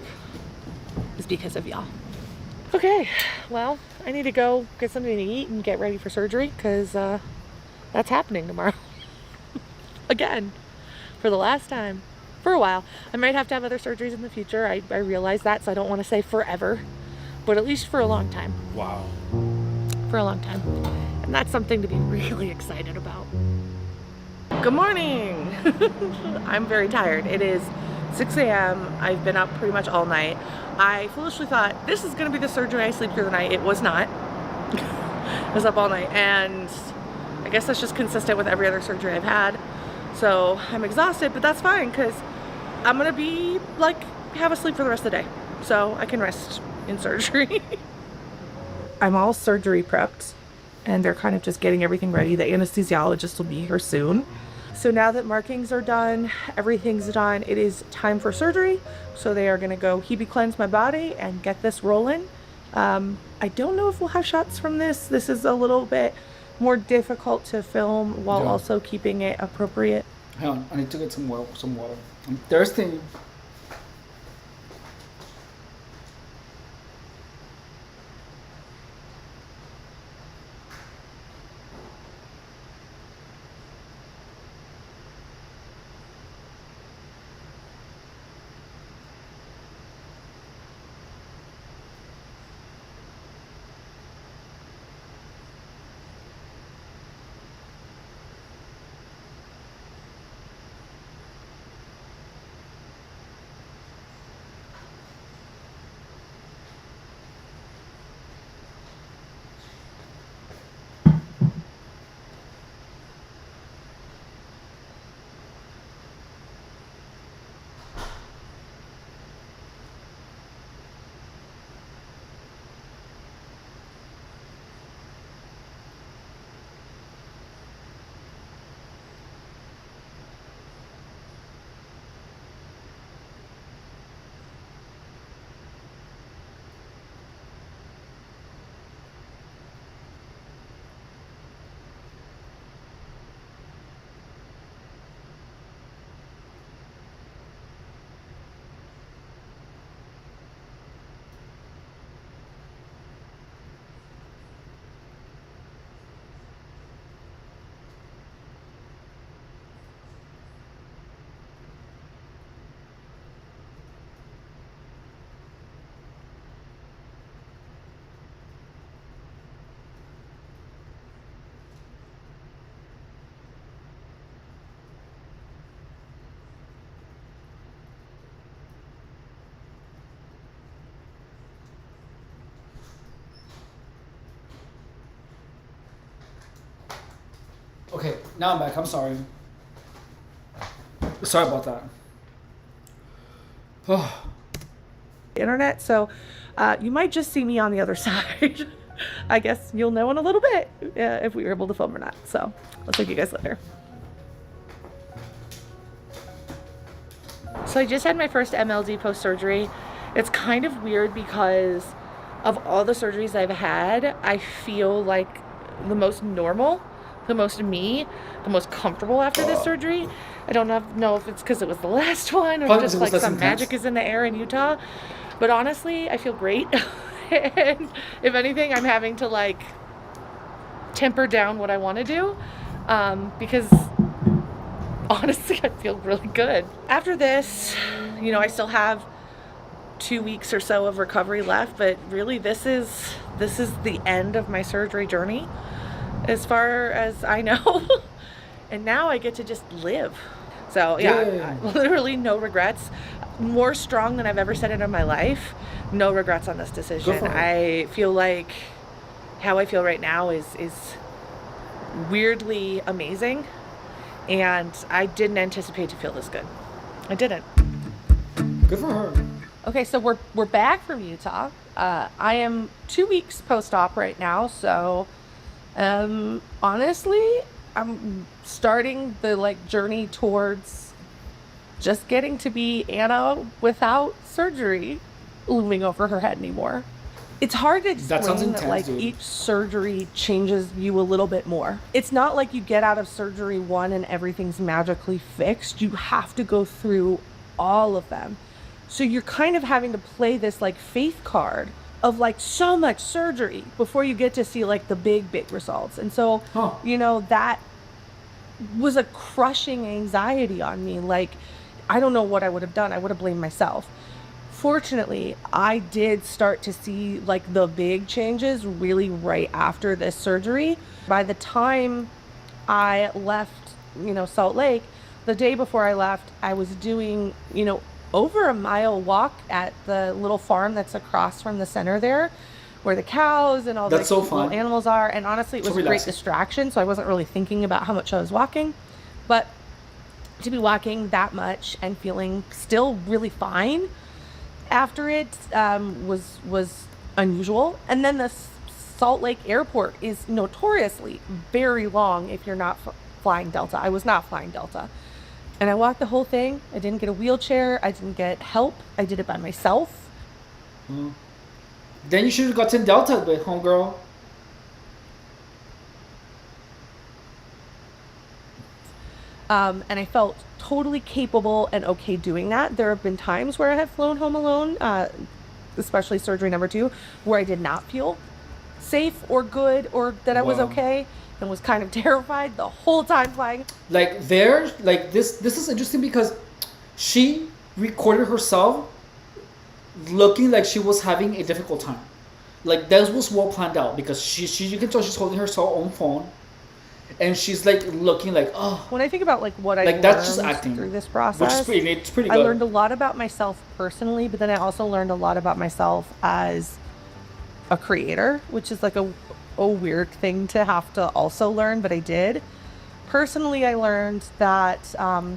is because of y'all. Okay, well, I need to go get something to eat and get ready for surgery, because that's happening tomorrow. Again, for the last time, for a while. I might have to have other surgeries in the future. I realize that, so I don't want to say forever, but at least for a long time. Wow. For a long time. And that's something to be really excited about. Good morning. I'm very tired. It is 6 a.m. I've been up pretty much all night. I foolishly thought this is gonna be the surgery I sleep through the night. It was not. I was up all night, and I guess that's just consistent with every other surgery I've had. So I'm exhausted, but that's fine because I'm gonna be like, have a sleep for the rest of the day. So I can rest in surgery. I'm all surgery prepped, and they're kind of just getting everything ready. The anesthesiologist will be here soon. So now that markings are done, everything's done, it is time for surgery. So they are gonna go hebe cleanse my body and get this rolling. I don't know if we'll have shots from this. This is a little bit more difficult to film while also keeping it appropriate. Hang on, I need to get some water. I'm thirsty. Okay, now I'm back. I'm sorry. Sorry about that. Oh. Internet, so you might just see me on the other side. I guess you'll know in a little bit if we were able to film or not. So I'll take you guys later. So I just had my first MLD post-surgery. It's kind of weird because of all the surgeries I've had, I feel like the most normal, the most me, the most comfortable after this surgery. I don't know if it's because it was the last one or just like some magic is in the air in Utah. But honestly, I feel great. And if anything, I'm having to like temper down what I want to do because honestly, I feel really good. After this, you know, I still have 2 weeks or so of recovery left, but really this is the end of my surgery journey as far as I know. And now I get to just live. So yeah, literally no regrets. More strong than I've ever said it in my life. No regrets on this decision. I feel like how I feel right now is weirdly amazing. And I didn't anticipate to feel this good. I didn't. Good for her. Okay, so we're back from Utah. I am 2 weeks post-op right now, so honestly, I'm starting the like journey towards just getting to be Anna without surgery looming over her head anymore. It's hard to explain that like each surgery changes you a little bit more. It's not like you get out of surgery one and everything's magically fixed. You have to go through all of them. So you're kind of having to play this like faith card of like so much surgery before you get to see like the big results. And so, you know, that was a crushing anxiety on me. Like, I don't know what I would have done. I would have blamed myself. Fortunately, I did start to see like the big changes really right after this surgery. By the time I left, you know, Salt Lake, the day before I left, I was doing, you know, over a mile walk at the little farm that's across from the center there, where the cows and all the That's so little fun. animals are. And honestly, it So was a great relaxing. distraction, so I wasn't really thinking about how much I was walking. But to be walking that much and feeling still really fine after it was unusual. And then the Salt Lake Airport is notoriously very long if you're not flying Delta. I was not flying Delta. And I walked the whole thing. I didn't get a wheelchair. I didn't get help. I did it by myself. Then you should have gotten Delta, but homegirl. And I felt totally capable and okay doing that. There have been times where I have flown home alone, especially surgery number 2, where I did not feel safe or good or that I was Wow. okay, and was kind of terrified the whole time flying. Like there, like this is interesting because she recorded herself looking like she was having a difficult time. Like that was well planned out because she you can tell she's holding her cell own phone, and she's like looking like, oh, When I think about like what I like learned that's just acting through this which process, is pretty, it's pretty I good. learned a lot about myself personally, but then I also learned a lot about myself as a creator, which is like a weird thing to have to also learn, but I did. Personally, I learned that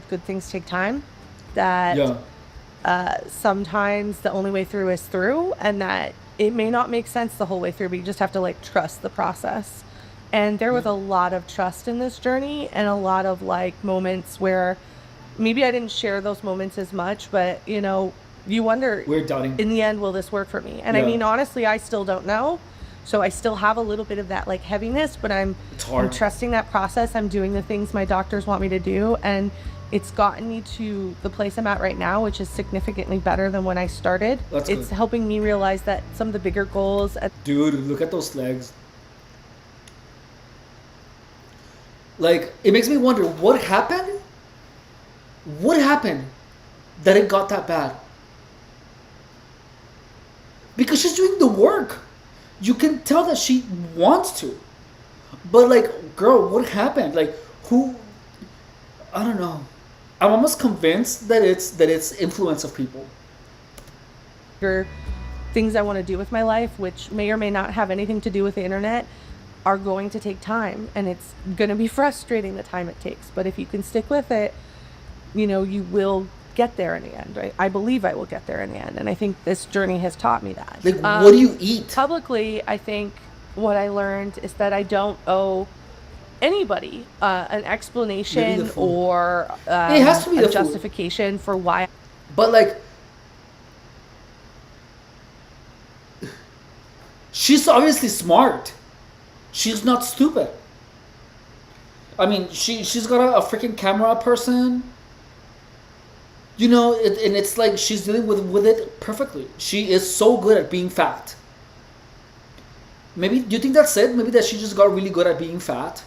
good things take time, that Yeah. sometimes the only way through is through, and that it may not make sense the whole way through, but you just have to like trust the process. And there was a lot of trust in this journey, and a lot of like moments where maybe I didn't share those moments as much, but you know, you wonder We're doubting. in the end, will this work for me? And I Yeah. mean, honestly, I still don't know. So I still have a little bit of that like heaviness, but I'm hard. trusting that process. I'm doing the things my doctors want me to do, and it's gotten me to the place I'm at right now, which is significantly better than when I started. That's It's good. helping me realize that some of the bigger goals Dude, look at those legs. Like, it makes me wonder what happened? What happened that it got that bad? Because she's doing the work. You can tell that she wants to. But, like, girl, what happened? Like, who? I don't know. I'm almost convinced that it's influence of people. bigger things I want to do with my life, which may or may not have anything to do with the internet, are going to take time, and it's going to be frustrating the time it takes. But if you can stick with it, you know, you will get there in the end, right? I believe I will get there in the end, and I think this journey has taught me that. Like, what do you eat? Publicly, I think what I learned is that I don't owe anybody an Maybe explanation the food. or It has to be a the food. justification for why. But like, she's obviously smart. She's not stupid. I mean, she's got a freaking camera person. You know, and it's like she's dealing with it perfectly. She is so good at being fat. Maybe do you think that's it? Maybe that she just got really good at being fat.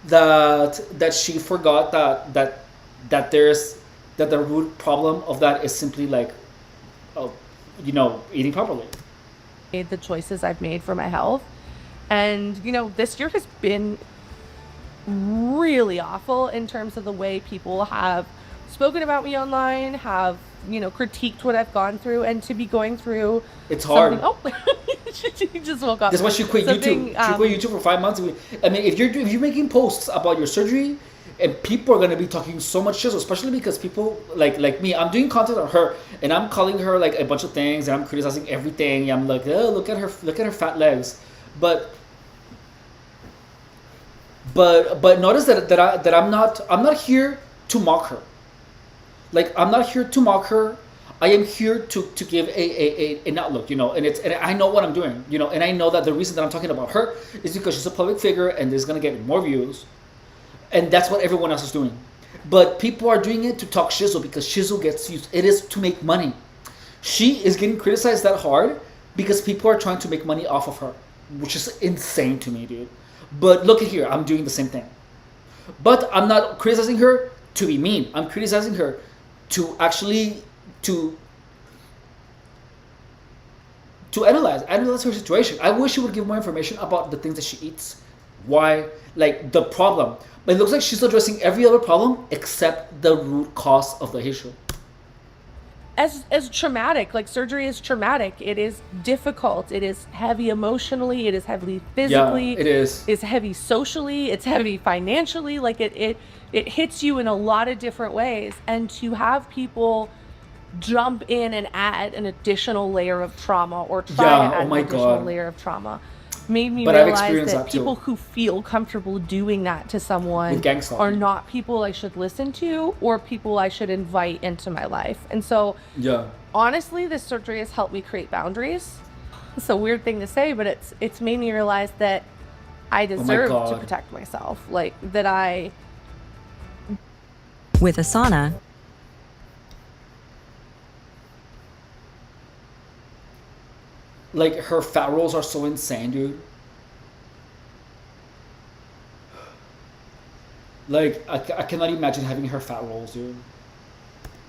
That she forgot that there's that the root problem of that is simply like, you know, eating properly. Made the choices I've made for my health. And, you know, this year has been really awful in terms of the way people have spoken about me online, have, you know, critiqued what I've gone through, and to be going through It's hard. something. Oh, she just woke up. That's why she quit Something, YouTube. She quit YouTube for 5 months. I mean, if you're making posts about your surgery, and people are gonna be talking so much shit, especially because people like me, I'm doing content on her, and I'm calling her like a bunch of things, and I'm criticizing everything. I'm like, oh, look at her fat legs, but notice that I'm not here to mock her. Like, I'm not here to mock her. I am here to give an outlook, you know, and I know what I'm doing, you know, and I know that the reason that I'm talking about her is because she's a public figure and is gonna get more views, and that's what everyone else is doing. But people are doing it to talk shizzle because shizzle gets used. It is to make money. She is getting criticized that hard because people are trying to make money off of her, which is insane to me, dude. But look at here, I'm doing the same thing. But I'm not criticizing her to be mean. I'm criticizing her to actually to analyze her situation. I wish she would give more information about the things that she eats, why, like the problem. But it looks like she's addressing every other problem except the root cause of the issue. as traumatic. Like, surgery is traumatic. It is difficult. It is heavy emotionally. It is heavy physically. Yeah, it is. It's heavy socially. It's heavy financially. Like, it hits you in a lot of different ways. And to have people jump in and add an additional layer of trauma, or try to add an additional layer of trauma, made me realize that people who feel comfortable doing that to someone are not people I should listen to or people I should invite into my life. And so, honestly, this surgery has helped me create boundaries. It's a weird thing to say, but it's made me realize that I deserve to protect myself. Like, that I... With Asana, like, her fat rolls are so insane, dude. Like, I cannot imagine having her fat rolls, dude.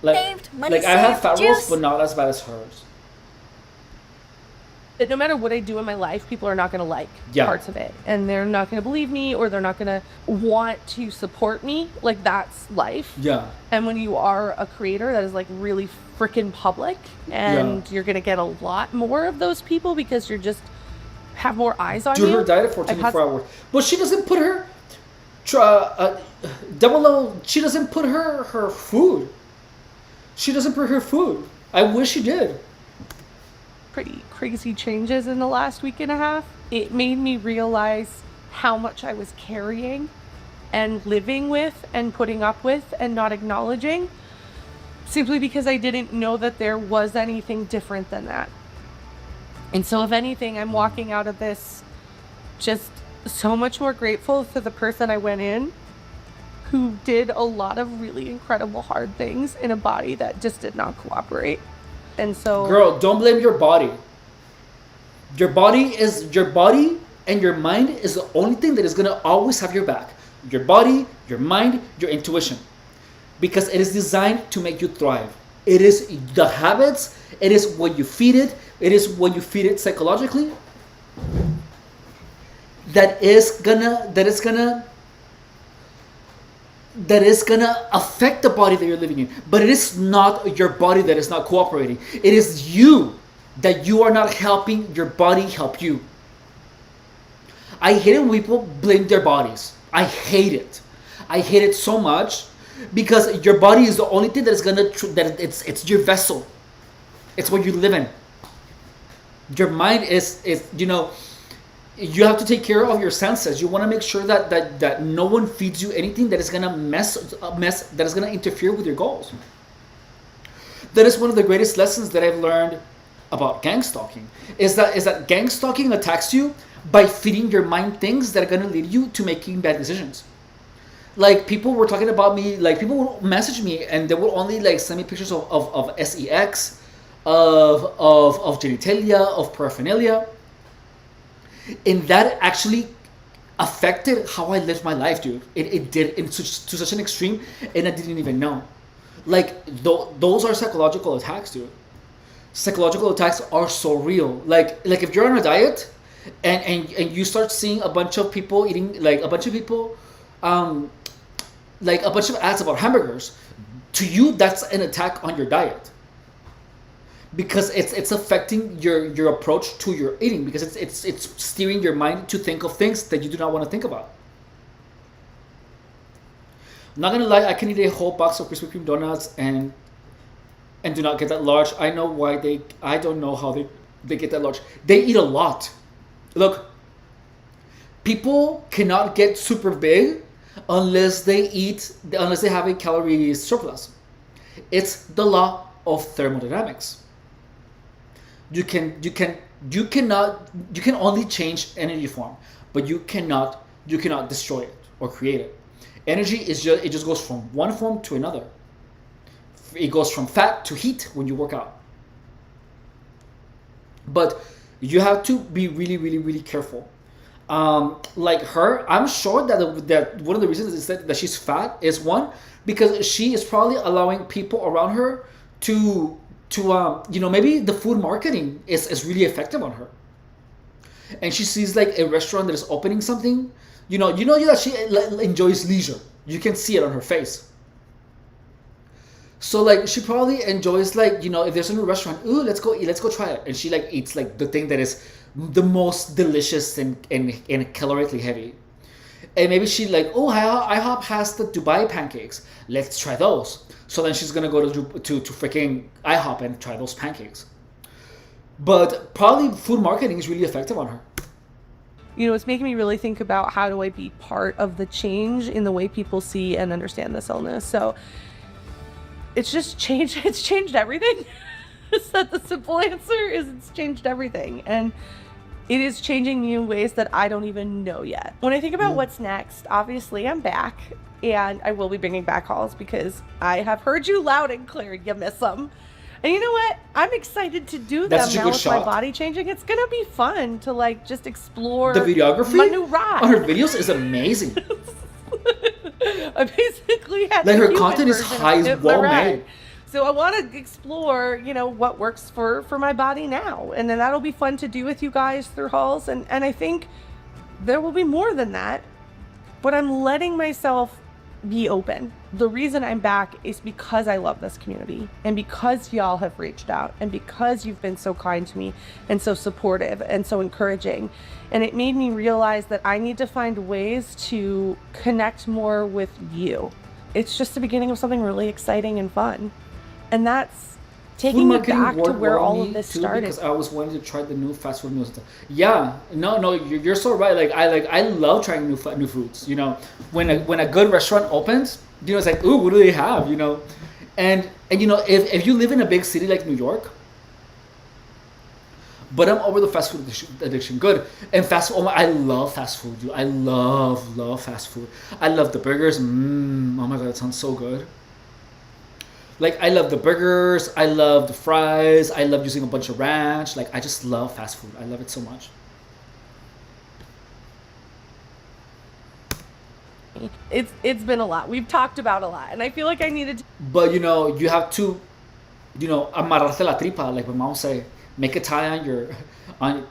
Like I have fat rolls, but not as bad as hers. That no matter what I do in my life, people are not going to like parts of it. And they're not going to believe me, or they're not going to want to support me. Like, that's life. Yeah. And when you are a creator that is, like, really freaking public, and you're going to get a lot more of those people because you're just have more eyes on you. Dude, her diet for 24 hours. But she doesn't put her... Double O, she doesn't put her food. She doesn't put her food. I wish she did. Pretty crazy changes in the last week and a half. It made me realize how much I was carrying and living with and putting up with and not acknowledging, simply because I didn't know that there was anything different than that. And so, if anything, I'm walking out of this just so much more grateful to the person I went in, who did a lot of really incredible hard things in a body that just did not cooperate. And so, girl, don't blame your body. Your body and your mind is the only thing that is going to always have your back. Your body, your mind, your intuition. Because it is designed to make you thrive. It is the habits, it is what you feed it, it is what you feed it psychologically that is gonna affect the body that you're living in. But it is not your body that is not cooperating. It is you that you are not helping your body help you. I hate it when people blame their bodies. I hate it. I hate it so much, because your body is the only thing that is it's your vessel. It's what you live in. Your mind is you have to take care of your senses. You want to make sure that no one feeds you anything that is gonna that is gonna interfere with your goals. That is one of the greatest lessons that I've learned about gang stalking. Is that gang stalking attacks you by feeding your mind things that are gonna lead you to making bad decisions. Like, people were talking about me, like, people would message me and they would only, like, send me pictures of sex, of genitalia, of paraphernalia. And that actually affected how I lived my life, dude. It did, to such an extreme, and I didn't even know. Like, those are psychological attacks, dude. Psychological attacks are so real. Like if you're on a diet and you start seeing a bunch of people eating, like a bunch of ads about hamburgers, to you that's an attack on your diet. Because it's affecting your approach to your eating, because it's steering your mind to think of things that you do not want to think about. I'm not gonna lie, I can eat a whole box of Krispy Kreme donuts and do not get that large. I know why I don't know how they get that large. They eat a lot. Look, people cannot get super big unless they have a calorie surplus. It's the law of thermodynamics. You can only change energy form, but you cannot destroy it or create it. Energy just goes from one form to another. It goes from fat to heat when you work out. But you have to be really, really, really careful. Like her, I'm sure that one of the reasons is that she's fat is, one, because she is probably allowing people around her to maybe the food marketing is really effective on her. And she sees, like, a restaurant that is opening something, that she enjoys leisure. You can see it on her face. So like she probably enjoys like, you know, if there's a new restaurant, ooh, let's go eat, let's go try it, and she like eats like the thing that is the most delicious and calorically heavy. And maybe she like, oh, IHOP has the Dubai pancakes, let's try those. So then she's gonna go to freaking IHOP and try those pancakes. But probably food marketing is really effective on her. You know, it's making me really think about how do I be part of the change in the way people see and understand this illness. So it's just changed. It's changed everything. Is that the simple answer? Is it's changed everything. And it is changing me in ways that I don't even know yet. When I think about what's next, obviously I'm back, and I will be bringing back hauls because I have heard you loud and clear. You miss them. And you know what? I'm excited to do them now with my body changing. It's gonna be fun to like just explore the videography my new ride. On her videos is amazing. I basically had like her content is high, well made. So I want to explore, you know, what works for my body now, and then that'll be fun to do with you guys through hauls. And I think there will be more than that, but I'm letting myself be open. The reason I'm back is because I love this community, and because y'all have reached out, and because you've been so kind to me and so supportive and so encouraging. And it made me realize that I need to find ways to connect more with you. It's just the beginning of something really exciting and fun. And that's taking me back to where all of this started. Because I was wanting to try the new fast food meals. Yeah, no, you're so right. I love trying new foods. You know, when a good restaurant opens, you know, it's like, ooh, what do they have? You know, and you know, if you live in a big city like New York, but I'm over the fast food addiction. Good. And fast food, I love fast food, dude. I love fast food. I love the burgers. Oh my god, that sounds so good. Like, I love the burgers, I love the fries, I love using a bunch of ranch. Like, I just love fast food. I love it so much. It's been a lot. We've talked about a lot, and I feel like I needed to. But, you know, you have to, you know, amarrarse la tripa, like my mom say. Make a tie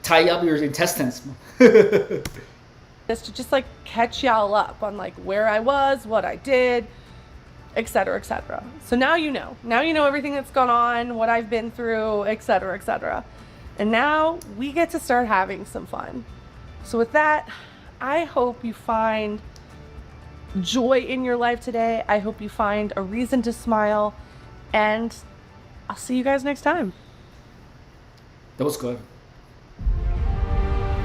tie up your intestines. To just like catch y'all up on like where I was, what I did, etc., etc. So now you know everything that's gone on, what I've been through, etc., etc. And now we get to start having some fun. So with that, I hope you find joy in your life today. I hope you find a reason to smile, and I'll see you guys next time. That was good.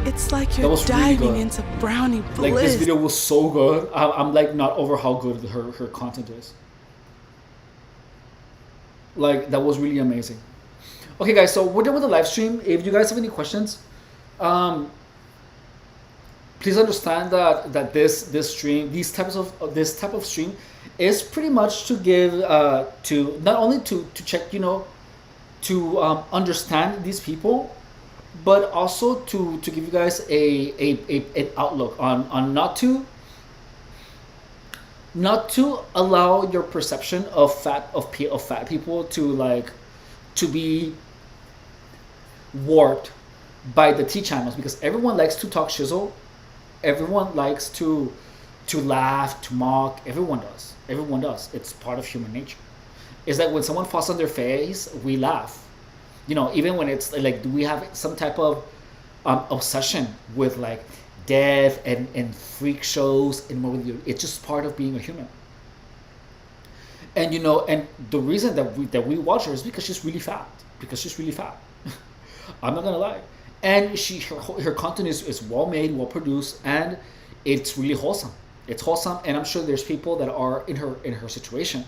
It's like you're diving really into brownie bliss. Like, this video was so good. I'm like not over how good her content is. Like, that was really amazing. Okay, guys, so we're done with the live stream. If you guys have any questions, please understand that this type of stream is pretty much to give to not only to check, you know, to understand these people, but also to give you guys an outlook on not to allow your perception of fat people to be warped by the T channels, because everyone likes to talk shizzle, everyone likes to laugh, to mock. Everyone does. It's part of human nature. Is that when someone falls on their face, we laugh. You know, even when it's like we have some type of obsession with like death and freak shows and more. It's just part of being a human. And you know, and the reason that we watch her is because she's really fat. I'm not gonna lie. And her content is well made, well produced, and it's really wholesome. It's wholesome, and I'm sure there's people that are in her situation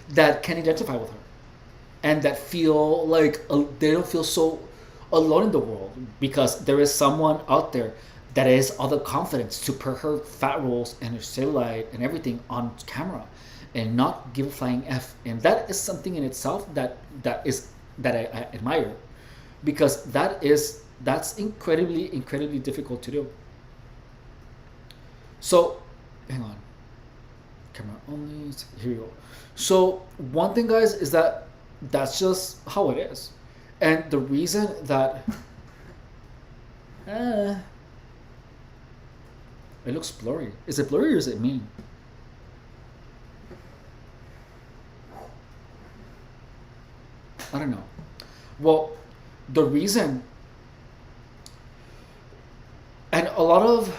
that can identify with her, and that feel like they don't feel so alone in the world, because there is someone out there that has all the confidence to put her fat rolls and her cellulite and everything on camera and not give a flying F. And that is something in itself that I admire, because that's incredibly difficult to do. So hang on, camera only, here we go. So one thing, guys, is that's just how it is. And the reason that it looks blurry. Is it blurry or is it me? I don't know. Well, the reason, and a lot of,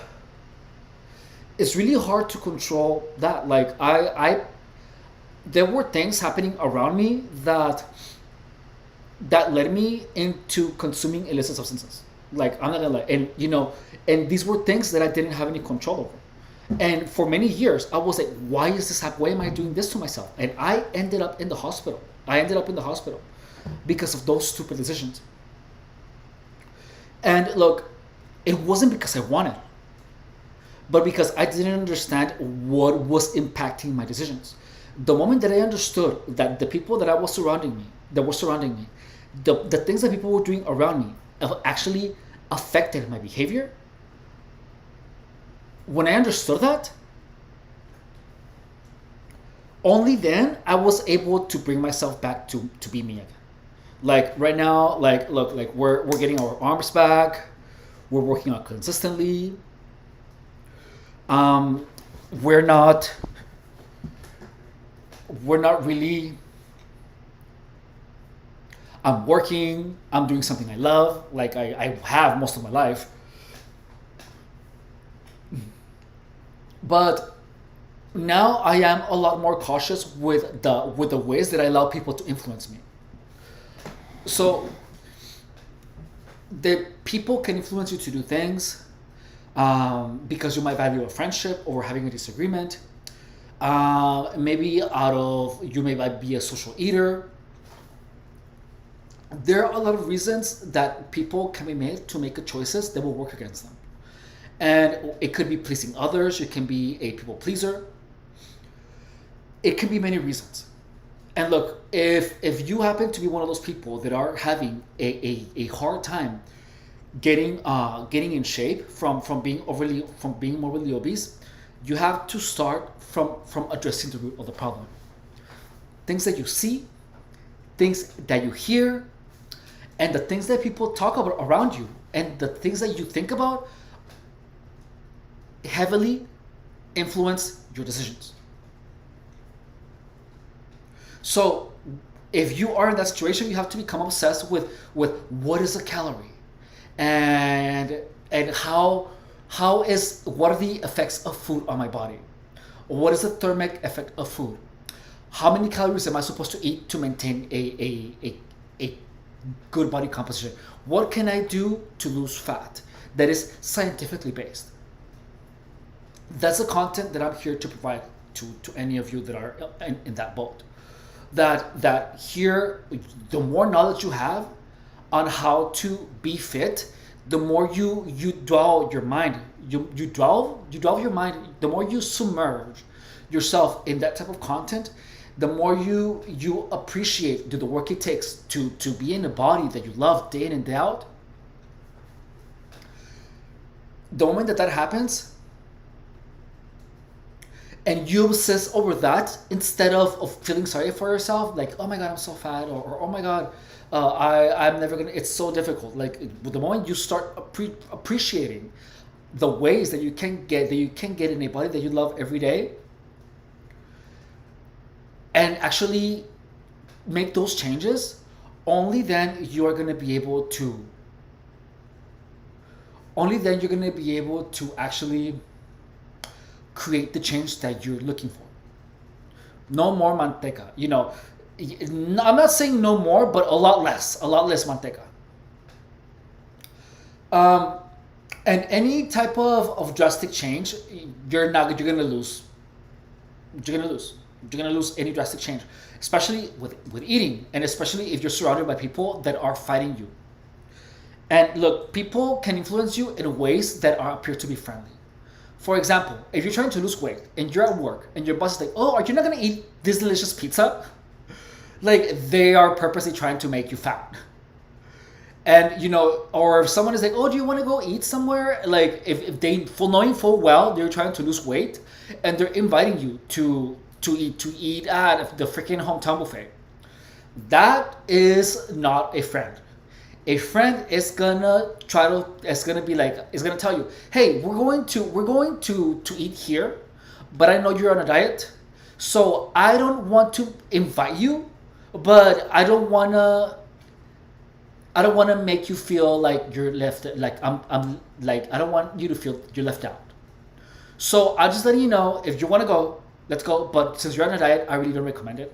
it's really hard to control that. Like there were things happening around me that led me into consuming illicit substances. Like, I'm not gonna lie, and and these were things that I didn't have any control over. And for many years, I was like, why is this happening? Why am I doing this to myself? And I ended up in the hospital. Because of those stupid decisions. And look, it wasn't because I wanted, but because I didn't understand what was impacting my decisions. The moment that I understood that the people that were surrounding me, the things that people were doing around me actually affected my behavior, when I understood that, only then I was able to bring myself back to be me again. Like right now, look, we're getting our arms back, we're working out consistently. We're not really. I'm working. I'm doing something I love, like I have most of my life. But now I am a lot more cautious with the ways that I allow people to influence me. So the people can influence you to do things because you might value a friendship or having a disagreement. Maybe you may be a social eater. There are a lot of reasons that people can be made to make choices that will work against them. And it could be pleasing others. It can be a people pleaser. It can be many reasons. And look, if you happen to be one of those people that are having a hard time getting in shape from being morbidly obese, you have to start from addressing the root of the problem. Things that you see, things that you hear, and the things that people talk about around you, and the things that you think about heavily influence your decisions. So if you are in that situation, you have to become obsessed with what is a calorie, and what are the effects of food on my body? What is the thermic effect of food? How many calories am I supposed to eat to maintain a good body composition? What can I do to lose fat that is scientifically based? That's the content that I'm here to provide to any of you that are in that boat. That here, the more knowledge you have on how to be fit, the more you dwell your mind, you dwell your mind, the more you submerge yourself in that type of content, the more you appreciate the work it takes to be in a body that you love day in and day out. The moment that happens, and you obsess over that instead of feeling sorry for yourself, like, oh my god, I'm so fat, or oh my god, I'm never gonna, it's so difficult. Like, the moment you start appreciating the ways that you can get in a body that you love every day, and actually make those changes, only then you're gonna be able to actually create the change that you're looking for. No more manteca. I'm not saying no more, but a lot less manteca. And any type of drastic change, you're gonna lose. You're gonna lose any drastic change, especially with eating, and especially if you're surrounded by people that are fighting you. And look, people can influence you in ways that appear to be friendly. For example, if you're trying to lose weight and you're at work and your boss is like, oh, are you not gonna eat this delicious pizza? Like, they are purposely trying to make you fat. And, or if someone is like, oh, do you want to go eat somewhere? Like, if they, knowing full well they're trying to lose weight, and they're inviting you to eat at the freaking hometown buffet, that is not a friend. A friend is gonna tell you, hey, we're going to eat here, but I know you're on a diet, so I don't want to invite you, but I don't wanna make you feel like you're left. Like I'm like I don't want you to feel you're left out. So I'll just let you know, if you want to go, let's go. But since you're on a diet, I really don't recommend it.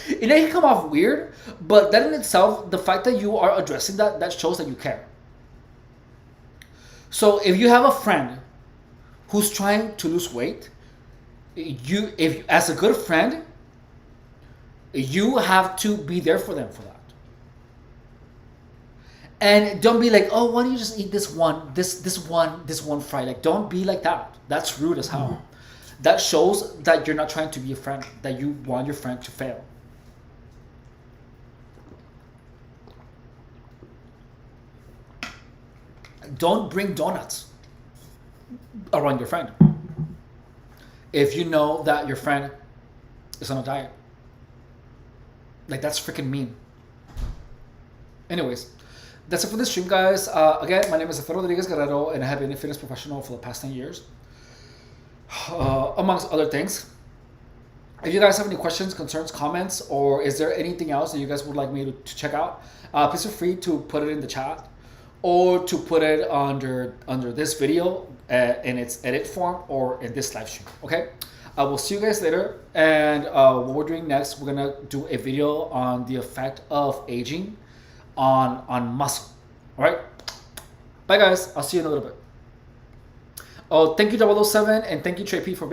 It may come off weird, but that in itself, the fact that you are addressing that shows that you care. So if you have a friend who's trying to lose weight, if as a good friend, you have to be there for them for that. And don't be like, oh, why don't you just eat this one fry? Like, don't be like that. That's rude as hell. That shows that you're not trying to be a friend, that you want your friend to fail. Don't bring donuts around your friend if you know that your friend is on a diet. Like, that's freaking mean. Anyways, that's it for this stream, guys. Again, my name is Efren Rodriguez Guerrero, and I have been a fitness professional for the past 10 years, amongst other things. If you guys have any questions, concerns, comments, or is there anything else that you guys would like me to check out, please feel free to put it in the chat, or to put it under this video in its edit form, or in this live stream. Okay, I will see you guys later. And what we're doing next, we're gonna do a video on the effect of aging on muscle. All right, bye guys, I'll see you in a little bit. Oh, thank you 007, and thank you Trey P for being